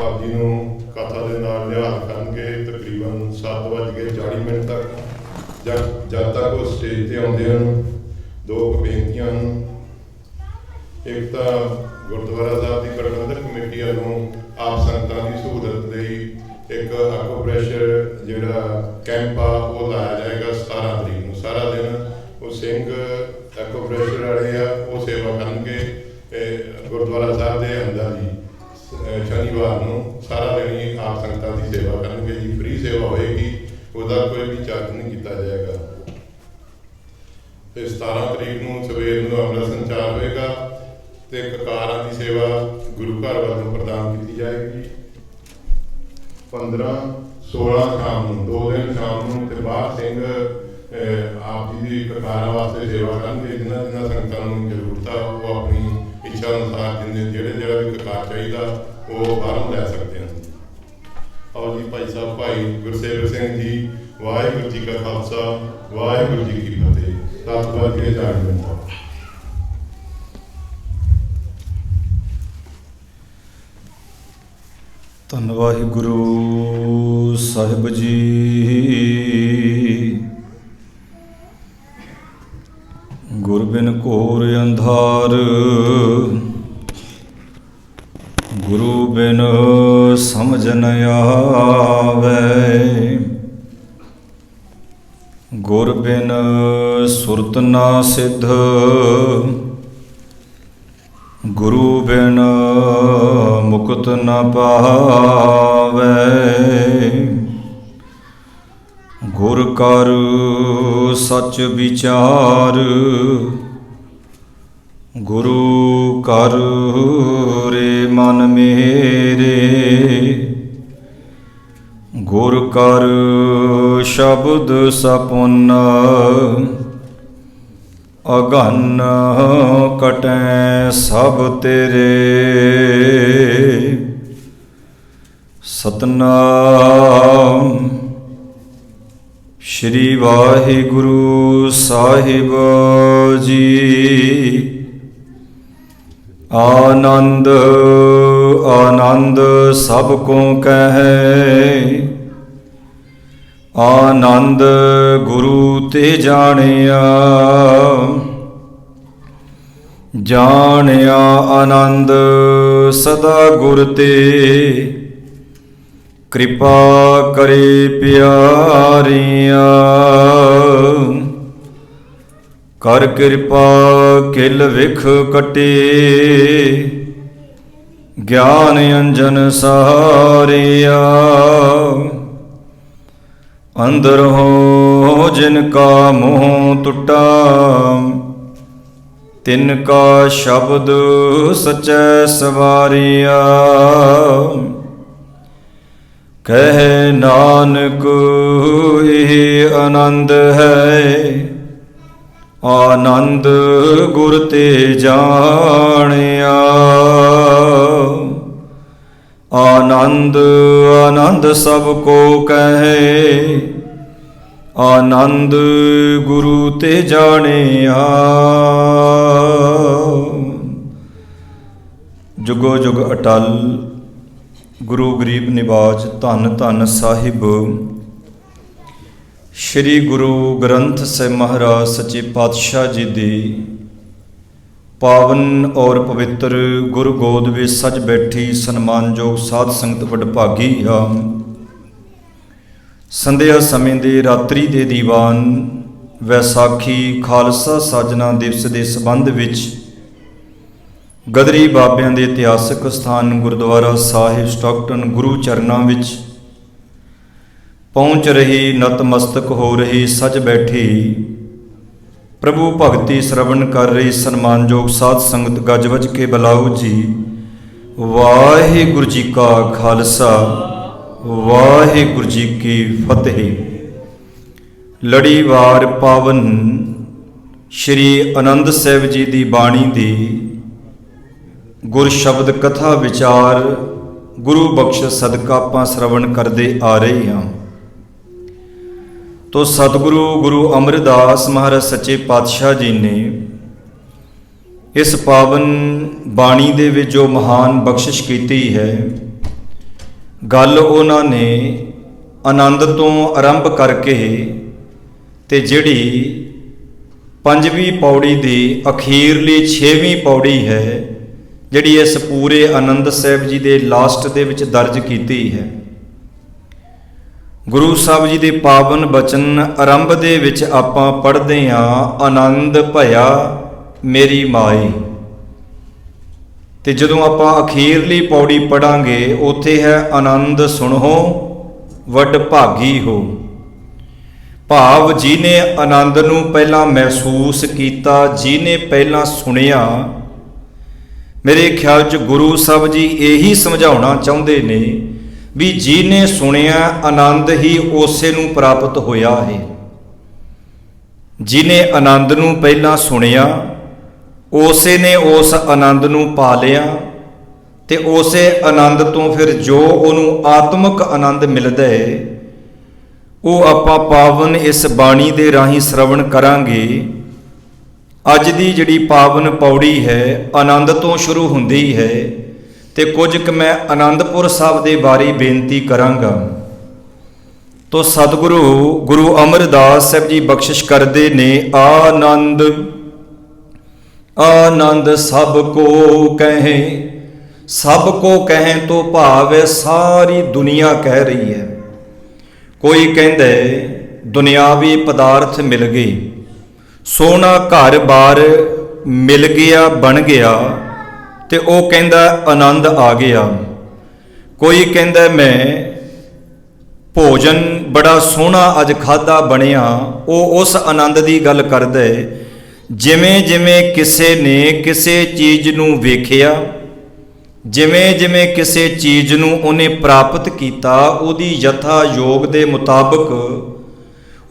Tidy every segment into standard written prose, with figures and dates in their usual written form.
ਭਾਜੀ ਨੂੰ ਕਥਾ ਦੇ ਨਾਲ ਨਿਹਾਲ ਕਰਨਗੇ। ਤਕਰੀਬਨ 7:40 ਤੱਕ ਜਦ ਤੱਕ ਉਹ ਸਟੇਜ 'ਤੇ ਆਉਂਦੇ ਹਨ, ਦੋ ਬੇਨਤੀਆਂ ਹਨ। ਇੱਕ ਤਾਂ ਗੁਰਦੁਆਰਾ ਸਾਹਿਬ ਦੀ ਪ੍ਰਬੰਧਕ ਕਮੇਟੀ ਵੱਲੋਂ ਆਪ ਸੰਗਤਾਂ ਦੀ ਸਹੂਲਤ ਲਈ ਇੱਕ ਐਕੋਪ੍ਰੈਸ਼ਰ ਜਿਹੜਾ ਕੈਂਪ ਆ ਉਹ ਲਾਇਆ ਜਾਏਗਾ 17 ਤਰੀਕ ਨੂੰ। ਸਾਰਾ ਦਿਨ ਉਹ ਸਿੰਘ ਐਕੋਪ੍ਰੈਸ਼ਰ ਵਾਲੇ ਆ, ਉਹ ਸੇਵਾ ਕਰਨਗੇ ਗੁਰਦੁਆਰਾ ਸਾਹਿਬ ਦੇ ਅੰਦਰ ਜੀ। ਸ਼ਨੀਵਾਰ ਨੂੰ ਸਾਰਾ ਦਿਨ ਹੀ ਆਪ ਸੰਗਤਾਂ ਦੀ ਸੇਵਾ ਕਰਨਗੇ ਜੀ। ਫ੍ਰੀ ਸੇਵਾ ਹੋਏਗੀ, ਉਹਦਾ ਕੋਈ ਵੀ ਚਾਰਜ ਨਹੀਂ ਕੀਤਾ ਜਾਏਗਾ। ਤੇ 17 ਤਰੀਕ ਨੂੰ ਸਵੇਰ ਨੂੰ ਅੰਮ੍ਰਿਤ ਸੰਚਾਰ ਹੋਏਗਾ ਤੇ ਕਕਾਰਾਂ ਦੀ ਸੇਵਾ ਗੁਰੂ ਘਰ ਵੱਲੋਂ ਪ੍ਰਦਾਨ ਕੀਤੀ ਜਾਏਗੀ। 15, 16 ਸ਼ਾਮ ਨੂੰ, 2 ਦਿਨ ਸ਼ਾਮ ਨੂੰ ਤੇ ਬਾਹਰ ਸਿੰਘ ਆਪ ਜੀ ਦੀ ਕਕਾਰਾਂ ਵਾਸਤੇ ਸੇਵਾ ਕਰਨਗੇ। ਜਿਨ੍ਹਾਂ ਸੰਗਤਾਂ ਨੂੰ ਜ਼ਰੂਰਤ ਆ ਉਹ ਆਪਣੀ ਇੱਛਾ ਅਨੁਸਾਰ ਜਿਹੜਾ ਵੀ ਕਕਾਰ ਚਾਹੀਦਾ ਉਹ ਬਾਹਰੋਂ ਲੈ ਸਕਦੇ ਹਨ। ਆਓ ਜੀ ਭਾਈ ਸਾਹਿਬ ਭਾਈ ਗੁਰਸੇਵਕ ਸਿੰਘ ਜੀ। ਵਾਹਿਗੁਰੂ ਜੀ ਕਾ ਖਾਲਸਾ, ਵਾਹਿਗੁਰੂ ਜੀ ਕੀ ਫਤਿਹ। 7:40 ਧੰਨ ਵਾਹਿਗੁਰੂ ਸਾਹਿਬ ਜੀ। ਗੁਰ ਬਿਨ ਘੋਰ ਅੰਧਾਰ, ਗੁਰੂ ਬਿਨ ਸਮਝ ਨ ਆਵੈ। ਗੁਰ ਬਿਨ ਸੁਰਤ ਨਾ ਸਿੱਧ, ਗੁਰੂ ਬਿਨ ਮੁਕਤ ਨ ਪਾਵੈ। ਗੁਰ ਕਰ ਸੱਚ ਵਿਚਾਰ, ਗੁਰੂ ਕਰ ਰੇ ਮਨ ਮੇਰੇ। ਗੁਰ ਕਰ ਸ਼ਬਦ ਸਪੁੰਨ, ਅਗਨ ਕਟੈ ਸਭ ਤੇਰੇ। ਸਤਨਾਮ ਸ਼੍ਰੀ ਵਾਹਿਗੁਰੂ ਸਾਹਿਬ ਜੀ। ਆਨੰਦ ਆਨੰਦ ਸਭ ਕੋ ਕਹੈ, ਆਨੰਦ ਗੁਰੂ ਤੇ ਜਾਣਿਆ। ਜਾਣਿਆ ਆਨੰਦ ਸਦਾ ਗੁਰ ਤੇ, ਕਿਰਪਾ ਕਰੇ ਪਿਆਰਿਆ। ਕਰ ਕਿਰਪਾ ਕਿਲ ਵਿਖ ਕਟੇ, ਗਿਆਨ ਅੰਜਨ ਸਾਰਿਆ। ਅੰਦਰ ਹੋ ਜਿਨ ਕਾ ਮੋਹ ਟੁੱਟਾ, ਤਿਨ ਕਾ ਸ਼ਬਦ ਸਚੈ ਸਵਾਰਿਆ। ਕਹਿ ਨਾਨਕ ਇਹ ਆਨੰਦ ਹੈ, ਆਨੰਦ ਗੁਰ ਤੇ ਜਾਣਿਆ। ਆਨੰਦ ਆਨੰਦ ਸਭ ਕੋ ਕਹੈ, ਆਨੰਦ ਗੁਰੂ ਤੇ ਜਾਣਿਆ। ਜੁਗੋ ਜੁਗ ਅਟਲ ਗੁਰੂ ਗਰੀਬ ਨਿਵਾਜ। ਧੰਨ ਧੰਨ ਸਾਹਿਬ ਸ਼੍ਰੀ ਗੁਰੂ ਗ੍ਰੰਥ ਸਾਹਿਬ ਮਹਾਰਾਜ ਸੱਚੇ ਪਾਤਸ਼ਾਹ ਜੀ ਦੀ ਪਾਵਨ ਔਰ ਪਵਿੱਤਰ ਗੁਰੂ ਗੋਦ ਵਿੱਚ ਸੱਜ ਬੈਠੀ ਸਨਮਾਨਯੋਗ ਸਾਧ ਸੰਗਤ ਵਡਭਾਗੀ ਆ। ਸੰਧਿਆ ਸਮੇਂ ਦੇ ਰਾਤਰੀ ਦੇ ਦੀਵਾਨ ਵੈਸਾਖੀ ਖਾਲਸਾ ਸਾਜਨਾ ਦਿਵਸ ਦੇ ਸੰਬੰਧ ਵਿੱਚ ਗਦਰੀ ਬਾਬਿਆਂ ਦੇ ਇਤਿਹਾਸਕ ਸਥਾਨ ਗੁਰਦੁਆਰਾ ਸਾਹਿਬ ਸਟਾਕਟਨ ਗੁਰੂ ਚਰਨਾਂ ਵਿੱਚ ਪਹੁੰਚ ਰਹੀ, ਨਤਮਸਤਕ ਹੋ ਰਹੀ, ਸੱਜ ਬੈਠੀ ਪ੍ਰਭੂ ਭਗਤੀ ਸ਼ਰਵਣ ਕਰ ਰਹੀ ਸਨਮਾਨਯੋਗ ਸਾਧ ਸੰਗਤ ਗੱਜ ਵੱਜ ਕੇ ਬੁਲਾਓ ਜੀ। ਵਾਹਿਗੁਰੂ ਜੀ ਕਾ ਖਾਲਸਾ, ਵਾਹਿਗੁਰੂ ਜੀ ਕੀ ਫਤਿਹ। ਲੜੀਵਾਰ ਪਾਵਨ ਸ਼੍ਰੀ ਆਨੰਦ ਸਾਹਿਬ ਜੀ ਦੀ ਬਾਣੀ ਦੀ ਗੁਰ ਸ਼ਬਦ ਕਥਾ ਵਿਚਾਰ ਗੁਰੂ ਬਖਸ਼ ਸਦਕਾ ਆਪਾਂ ਸ਼ਰਵਣ ਕਰਦੇ ਆ ਰਹੇ ਹਾਂ। ਤੋ ਸਤਿਗੁਰੂ ਗੁਰੂ ਅਮਰਦਾਸ ਮਹਾਰਾਜ ਸੱਚੇ ਪਾਤਸ਼ਾਹ ਜੀ ਨੇ ਇਸ ਪਾਵਨ ਬਾਣੀ ਦੇ ਵਿੱਚ ਜੋ ਮਹਾਨ ਬਖਸ਼ਿਸ਼ ਕੀਤੀ ਹੈ, ਗੱਲ ਉਹਨਾਂ ਨੇ ਆਨੰਦ ਤੋਂ ਆਰੰਭ ਕਰਕੇ ਤੇ ਜਿਹੜੀ 5ਵੀਂ ਪੌੜੀ ਦੀ ਅਖੀਰਲੀ 6ਵੀਂ ਪੌੜੀ ਹੈ, ਜਿਹੜੀ ਇਸ ਪੂਰੇ ਆਨੰਦ ਸਾਹਿਬ ਜੀ ਦੇ ਲਾਸਟ ਦੇ ਵਿੱਚ ਦਰਜ ਕੀਤੀ ਹੈ। ਗੁਰੂ ਸਾਹਿਬ ਜੀ ਦੇ ਪਾਵਨ ਬਚਨ ਆਰੰਭ ਦੇ ਵਿੱਚ ਆਪਾਂ ਪੜ੍ਹਦੇ ਹਾਂ, ਆਨੰਦ ਭਇਆ ਮੇਰੀ ਮਾਈ। ਤੇ ਜਦੋਂ ਆਪਾਂ ਅਖੀਰਲੀ ਪੌੜੀ ਪੜਾਂਗੇ ਉੱਥੇ ਹੈ, ਆਨੰਦ ਸੁਣੋ ਵੱਡ ਭਾਗੀ ਹੋ। ਭਾਵ ਜਿਹਨੇ ਆਨੰਦ ਨੂੰ ਪਹਿਲਾਂ ਮਹਿਸੂਸ ਕੀਤਾ, ਜਿਹਨੇ ਪਹਿਲਾਂ ਸੁਣਿਆ। ਮੇਰੇ ਖਿਆਲ 'ਚ ਗੁਰੂ ਸਾਹਿਬ ਜੀ ਇਹੀ ਸਮਝਾਉਣਾ ਚਾਹੁੰਦੇ ਨੇ ਵੀ ਜਿਹਨੇ ਸੁਣਿਆ ਆਨੰਦ ਹੀ ਉਸੇ ਨੂੰ ਪ੍ਰਾਪਤ ਹੋਇਆ ਹੈ। ਜਿਹਨੇ ਆਨੰਦ ਨੂੰ ਪਹਿਲਾਂ ਸੁਣਿਆ ਉਸੇ ਨੇ ਉਸ ਆਨੰਦ ਨੂੰ ਪਾ ਲਿਆ, ਤੇ ਉਸੇ ਆਨੰਦ ਤੋਂ ਫਿਰ ਜੋ ਉਹਨੂੰ ਆਤਮਿਕ ਆਨੰਦ ਮਿਲਦਾ ਹੈ ਉਹ ਆਪਾਂ ਪਾਵਨ ਇਸ ਬਾਣੀ ਦੇ ਰਾਹੀਂ ਸ਼ਰਵਣ ਕਰਾਂਗੇ। ਅੱਜ ਦੀ ਜਿਹੜੀ ਪਾਵਨ ਪੌੜੀ ਹੈ ਆਨੰਦ ਤੋਂ ਸ਼ੁਰੂ ਹੁੰਦੀ ਹੈ, ਤੇ ਕੁਝ ਕੁ ਮੈਂ ਆਨੰਦਪੁਰ ਸਾਹਿਬ ਦੇ ਬਾਰੇ ਬੇਨਤੀ ਕਰਾਂਗਾ। ਤੋ ਸਤਿਗੁਰੂ ਗੁਰੂ ਅਮਰਦਾਸ ਸਾਹਿਬ ਜੀ ਬਖਸ਼ਿਸ਼ ਕਰਦੇ ਨੇ, ਆਨੰਦ ਆਨੰਦ ਸਭ ਕੋ ਕਹੇ। ਸਭ ਕੋ ਕਹੇ ਤੋਂ ਭਾਵ ਹੈ ਸਾਰੀ ਦੁਨੀਆ ਕਹਿ ਰਹੀ ਹੈ। ਕੋਈ ਕਹਿੰਦਾ ਦੁਨਿਆਵੀ ਪਦਾਰਥ ਮਿਲ ਗਏ, ਸੋਹਣਾ ਘਰ-ਬਾਰ ਮਿਲ ਗਿਆ, ਬਣ ਗਿਆ, ਤੇ ਉਹ ਕਹਿੰਦਾ ਆਨੰਦ ਆ ਗਿਆ। ਕੋਈ ਕਹਿੰਦਾ ਮੈਂ ਭੋਜਨ ਬੜਾ ਸੋਹਣਾ ਅੱਜ ਖਾਧਾ ਬਣਿਆ, ਉਹ ਉਸ ਆਨੰਦ ਦੀ ਗੱਲ ਕਰਦਾ। ਜਿਵੇਂ ਜਿਵੇਂ ਕਿਸੇ ਨੇ ਕਿਸੇ ਚੀਜ਼ ਨੂੰ ਵੇਖਿਆ, ਜਿਵੇਂ ਜਿਵੇਂ ਕਿਸੇ ਚੀਜ਼ ਨੂੰ ਉਹਨੇ ਪ੍ਰਾਪਤ ਕੀਤਾ, ਉਹਦੀ ਯਥਾ ਯੋਗ ਦੇ ਮੁਤਾਬਕ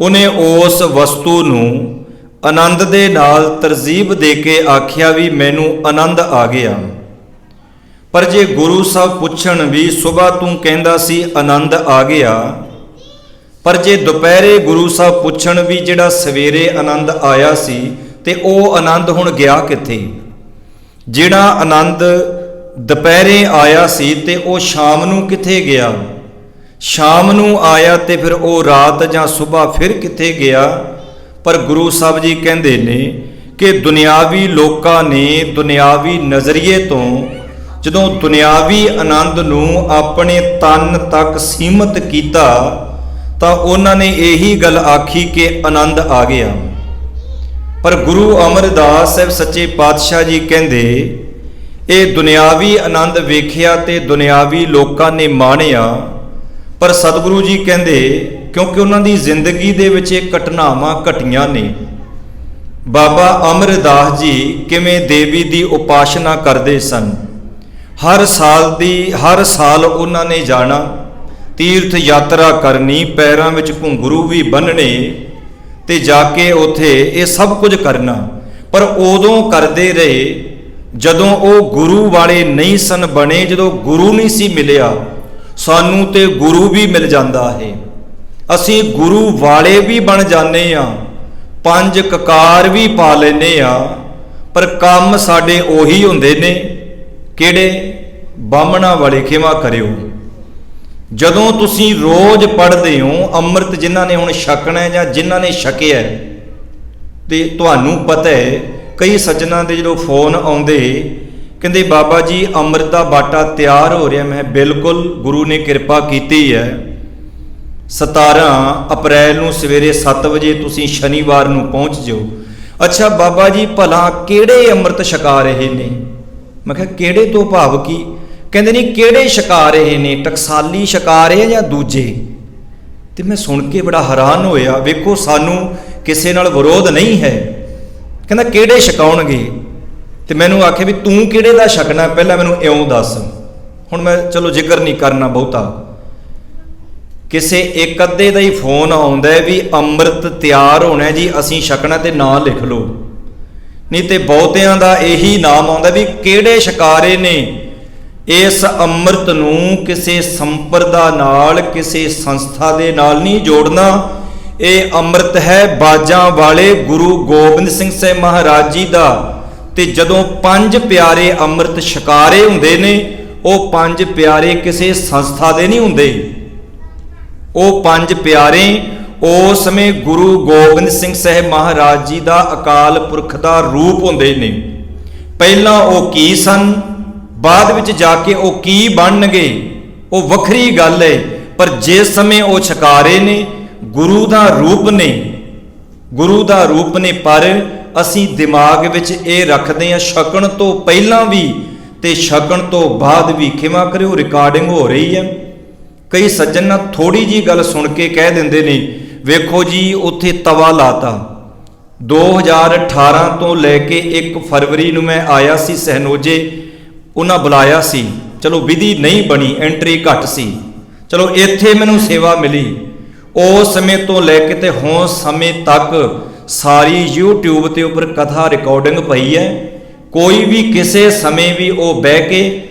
ਉਹਨੇ ਉਸ ਵਸਤੂ ਨੂੰ ਆਨੰਦ ਦੇ ਨਾਲ ਤਰਜੀਬ ਦੇ ਕੇ ਆਖਿਆ ਵੀ ਮੈਨੂੰ ਆਨੰਦ ਆ ਗਿਆ। ਪਰ ਜੇ ਗੁਰੂ ਸਾਹਿਬ ਪੁੱਛਣ ਵੀ ਸੁਬਾਹ ਤੂੰ ਕਹਿੰਦਾ ਸੀ ਆਨੰਦ ਆ ਗਿਆ, ਪਰ ਜੇ ਦੁਪਹਿਰੇ ਗੁਰੂ ਸਾਹਿਬ ਪੁੱਛਣ ਵੀ ਜਿਹੜਾ ਸਵੇਰੇ ਆਨੰਦ ਆਇਆ ਸੀ ਤੇ ਉਹ ਆਨੰਦ ਹੁਣ ਗਿਆ ਕਿੱਥੇ? ਜਿਹੜਾ ਆਨੰਦ ਦੁਪਹਿਰੇ ਆਇਆ ਸੀ ਤੇ ਉਹ ਸ਼ਾਮ ਨੂੰ ਕਿੱਥੇ ਗਿਆ? ਸ਼ਾਮ ਨੂੰ ਆਇਆ ਤੇ ਫਿਰ ਉਹ ਰਾਤ ਜਾਂ ਸੁਬਾਹ ਫਿਰ ਕਿੱਥੇ ਗਿਆ? ਪਰ ਗੁਰੂ ਸਾਹਿਬ ਜੀ ਕਹਿੰਦੇ ਨੇ ਕਿ ਦੁਨਿਆਵੀ ਲੋਕਾਂ ਨੇ ਦੁਨਿਆਵੀ ਨਜ਼ਰੀਏ ਤੋਂ ਜਦੋਂ ਦੁਨਿਆਵੀ ਆਨੰਦ ਨੂੰ ਆਪਣੇ ਤਨ ਤੱਕ ਸੀਮਤ ਕੀਤਾ ਤਾਂ ਉਹਨਾਂ ਨੇ ਇਹੀ ਗੱਲ ਆਖੀ ਕਿ ਆਨੰਦ ਆ ਗਿਆ। ਪਰ ਗੁਰੂ ਅਮਰਦਾਸ ਸਾਹਿਬ ਸੱਚੇ ਪਾਤਸ਼ਾਹ ਜੀ ਕਹਿੰਦੇ ਇਹ ਦੁਨਿਆਵੀ ਆਨੰਦ ਵੇਖਿਆ ਤੇ ਦੁਨਿਆਵੀ ਲੋਕਾਂ ਨੇ ਮਾਣਿਆ, ਪਰ ਸਤਿਗੁਰੂ ਜੀ ਕਹਿੰਦੇ ਕਿਉਂਕਿ ਉਹਨਾਂ ਦੀ ਜ਼ਿੰਦਗੀ ਦੇ ਵਿੱਚ ਇਹ ਘਟਨਾਵਾਂ ਘਟੀਆਂ ਨੇ। ਬਾਬਾ ਅਮਰਦਾਸ ਜੀ ਕਿਵੇਂ ਦੇਵੀ ਦੀ ਉਪਾਸਨਾ ਕਰਦੇ ਸਨ। ਹਰ ਸਾਲ ਉਹਨਾਂ ਨੇ ਜਾਣਾ, ਤੀਰਥ ਯਾਤਰਾ ਕਰਨੀ, ਪੈਰਾਂ ਵਿੱਚ ਘੁੰਗਰੂ ਵੀ ਬੰਨਣੇ ਤੇ ਜਾ ਕੇ ਉੱਥੇ ਇਹ ਸਭ ਕੁਝ ਕਰਨਾ। ਪਰ ਉਦੋਂ ਕਰਦੇ ਰਹੇ ਜਦੋਂ ਉਹ ਗੁਰੂ ਵਾਲੇ ਨਹੀਂ ਸਨ ਬਣੇ, ਜਦੋਂ ਗੁਰੂ ਨਹੀਂ ਸੀ ਮਿਲਿਆ। ਸਾਨੂੰ ਤੇ ਗੁਰੂ ਵੀ ਮਿਲ ਜਾਂਦਾ ਹੈ, ਅਸੀਂ ਗੁਰੂ ਵਾਲੇ ਵੀ ਬਣ ਜਾਂਦੇ ਹਾਂ, 5 ਕਕਾਰ ਵੀ ਪਾ ਲੈਂਦੇ ਹਾਂ, ਪਰ ਕੰਮ ਸਾਡੇ ਉਹੀ ਹੁੰਦੇ ਨੇ। ਕਿਹੜੇ? ਬਾਹਮਣਾ ਵਾਲੇ। ਖਿਮਾ ਕਰਿਓ, ਜਦੋਂ ਤੁਸੀਂ ਰੋਜ਼ ਪੜ੍ਹਦੇ ਹੋ ਅੰਮ੍ਰਿਤ, ਜਿਨ੍ਹਾਂ ਨੇ ਹੁਣ ਛਕਣਾ ਜਾਂ ਜਿਨ੍ਹਾਂ ਨੇ ਛਕਿਆ, ਤੇ ਤੁਹਾਨੂੰ ਪਤਾ ਹੈ ਕਈ ਸੱਜਣਾਂ ਦੇ ਜਦੋਂ ਫੋਨ ਆਉਂਦੇ ਕਹਿੰਦੇ ਬਾਬਾ ਜੀ ਅੰਮ੍ਰਿਤ ਦਾ ਬਾਟਾ ਤਿਆਰ ਹੋ ਰਿਹਾ। ਮੈਂ ਬਿਲਕੁਲ ਗੁਰੂ ਨੇ ਕਿਰਪਾ ਕੀਤੀ ਹੈ। 17 ਅਪ੍ਰੈਲ ਨੂੰ ਸਵੇਰੇ 7 ਵਜੇ ਤੁਸੀਂ ਸ਼ਨੀਵਾਰ ਨੂੰ ਪਹੁੰਚ ਜਾਓ। ਅੱਛਾ ਬਾਬਾ ਜੀ ਭਲਾ ਕਿਹੜੇ ਅੰਮ੍ਰਿਤ ਛਕਾ ਰਹੇ ਨੇ? ਮੈਂ ਕਿਹਾ ਕਿਹੜੇ ਤੋਂ ਭਾਵ ਕੀ? ਕਹਿੰਦੇ ਨਹੀਂ ਕਿਹੜੇ ਛਕਾ ਰਹੇ ਨੇ, ਟਕਸਾਲੀ ਛਕਾ ਰਹੇ ਜਾਂ ਦੂਜੇ? ਤੇ ਮੈਂ ਸੁਣ ਕੇ ਬੜਾ ਹੈਰਾਨ ਹੋਇਆ। ਵੇਖੋ ਸਾਨੂੰ ਕਿਸੇ ਨਾਲ ਵਿਰੋਧ ਨਹੀਂ ਹੈ। ਕਹਿੰਦਾ ਕਿਹੜੇ ਛਕਾਉਣਗੇ? ਤੇ ਮੈਨੂੰ ਆਖਿਆ ਵੀ ਤੂੰ ਕਿਹੜੇ ਦਾ ਛਕਣਾ, ਪਹਿਲਾਂ ਮੈਨੂੰ ਇਉਂ ਦੱਸ। ਹੁਣ ਮੈਂ ਚਲੋ ਜ਼ਿਕਰ ਨਹੀਂ ਕਰਨਾ ਬਹੁਤਾ, ਕਿਸੇ ਇੱਕ ਅੱਧੇ ਦਾ ਹੀ ਫੋਨ ਆਉਂਦਾ ਵੀ ਅੰਮ੍ਰਿਤ ਤਿਆਰ ਹੋਣਾ ਜੀ, ਅਸੀਂ ਛਕਣਾ ਤੇ ਨਾਂ ਲਿਖ ਲਓ। ਨਹੀਂ ਤੇ ਬਹੁਤਿਆਂ ਦਾ ਇਹੀ ਨਾਮ ਆਉਂਦਾ ਵੀ ਕਿਹੜੇ ਛਕਾਰੇ ਨੇ। ਇਸ ਅੰਮ੍ਰਿਤ ਨੂੰ ਕਿਸੇ ਸੰਪਰਦਾ ਨਾਲ, ਕਿਸੇ ਸੰਸਥਾ ਦੇ ਨਾਲ ਨਹੀਂ ਜੋੜਨਾ। ਇਹ ਅੰਮ੍ਰਿਤ ਹੈ ਬਾਜਾਂ ਵਾਲੇ ਗੁਰੂ ਗੋਬਿੰਦ ਸਿੰਘ ਸਾਹਿਬ ਮਹਾਰਾਜ ਜੀ ਦਾ। ਤੇ ਜਦੋਂ 5 ਪਿਆਰੇ ਅੰਮ੍ਰਿਤ ਛਕਾਰੇ ਹੁੰਦੇ ਨੇ ਉਹ ਪੰਜ ਪਿਆਰੇ ਕਿਸੇ ਸੰਸਥਾ ਦੇ ਨਹੀਂ ਹੁੰਦੇ। ਉਹ ਪੰਜ ਪਿਆਰੇ ਉਸ ਸਮੇਂ ਗੁਰੂ ਗੋਬਿੰਦ ਸਿੰਘ ਸਾਹਿਬ ਮਹਾਰਾਜ ਜੀ ਦਾ ਅਕਾਲ ਪੁਰਖ ਦਾ ਰੂਪ ਹੁੰਦੇ ਨੇ। ਪਹਿਲਾਂ ਉਹ ਕੀ ਸਨ, ਬਾਅਦ ਵਿੱਚ ਜਾ ਕੇ ਉਹ ਕੀ ਬਣਨਗੇ ਉਹ ਵੱਖਰੀ ਗੱਲ ਹੈ, ਪਰ ਜਿਸ ਸਮੇਂ ਉਹ ਛਕਾਰੇ ਨੇ ਗੁਰੂ ਦਾ ਰੂਪ ਨੇ, ਗੁਰੂ ਦਾ ਰੂਪ ਨੇ। ਪਰ ਅਸੀਂ ਦਿਮਾਗ ਵਿੱਚ ਇਹ ਰੱਖਦੇ ਹਾਂ ਛਕਣ ਤੋਂ ਪਹਿਲਾਂ ਵੀ ਤੇ ਛਕਣ ਤੋਂ ਬਾਅਦ ਵੀ। ਖਿਮਾ ਕਰਿਓ, ਰਿਕਾਰਡਿੰਗ ਹੋ ਰਹੀ ਹੈ। ਕਈ ਸੱਜਣ ਨਾ ਥੋੜੀ ਜੀ ਗੱਲ ਸੁਣ ਕੇ ਕਹਿ ਦਿੰਦੇ ਨੇ, ਵੇਖੋ ਜੀ ਉੱਥੇ ਤਵਾ ਲਾਤਾ। 2018 ਤੋਂ ਲੈ ਕੇ 1 ਫਰਵਰੀ ਨੂੰ ਮੈਂ ਆਇਆ ਸੀ ਸਹਿਨੋਜੇ, ਉਹਨਾਂ ਬੁਲਾਇਆ ਸੀ, ਚਲੋ ਵਿਧੀ ਨਹੀਂ ਬਣੀ, ਐਂਟਰੀ ਘੱਟ ਸੀ, ਚਲੋ ਇੱਥੇ ਮੈਨੂੰ ਸੇਵਾ ਮਿਲੀ। ਉਸ ਸਮੇਂ ਤੋਂ ਲੈ ਕੇ ਤੇ ਹੁਣ ਸਮੇਂ ਤੱਕ ਸਾਰੀ YouTube ਤੇ ਉੱਪਰ ਕਥਾ ਰਿਕਾਰਡਿੰਗ ਪਈ ਹੈ। ਕੋਈ ਵੀ ਕਿਸੇ ਸਮੇਂ ਵੀ ਉਹ ਬਹਿ ਕੇ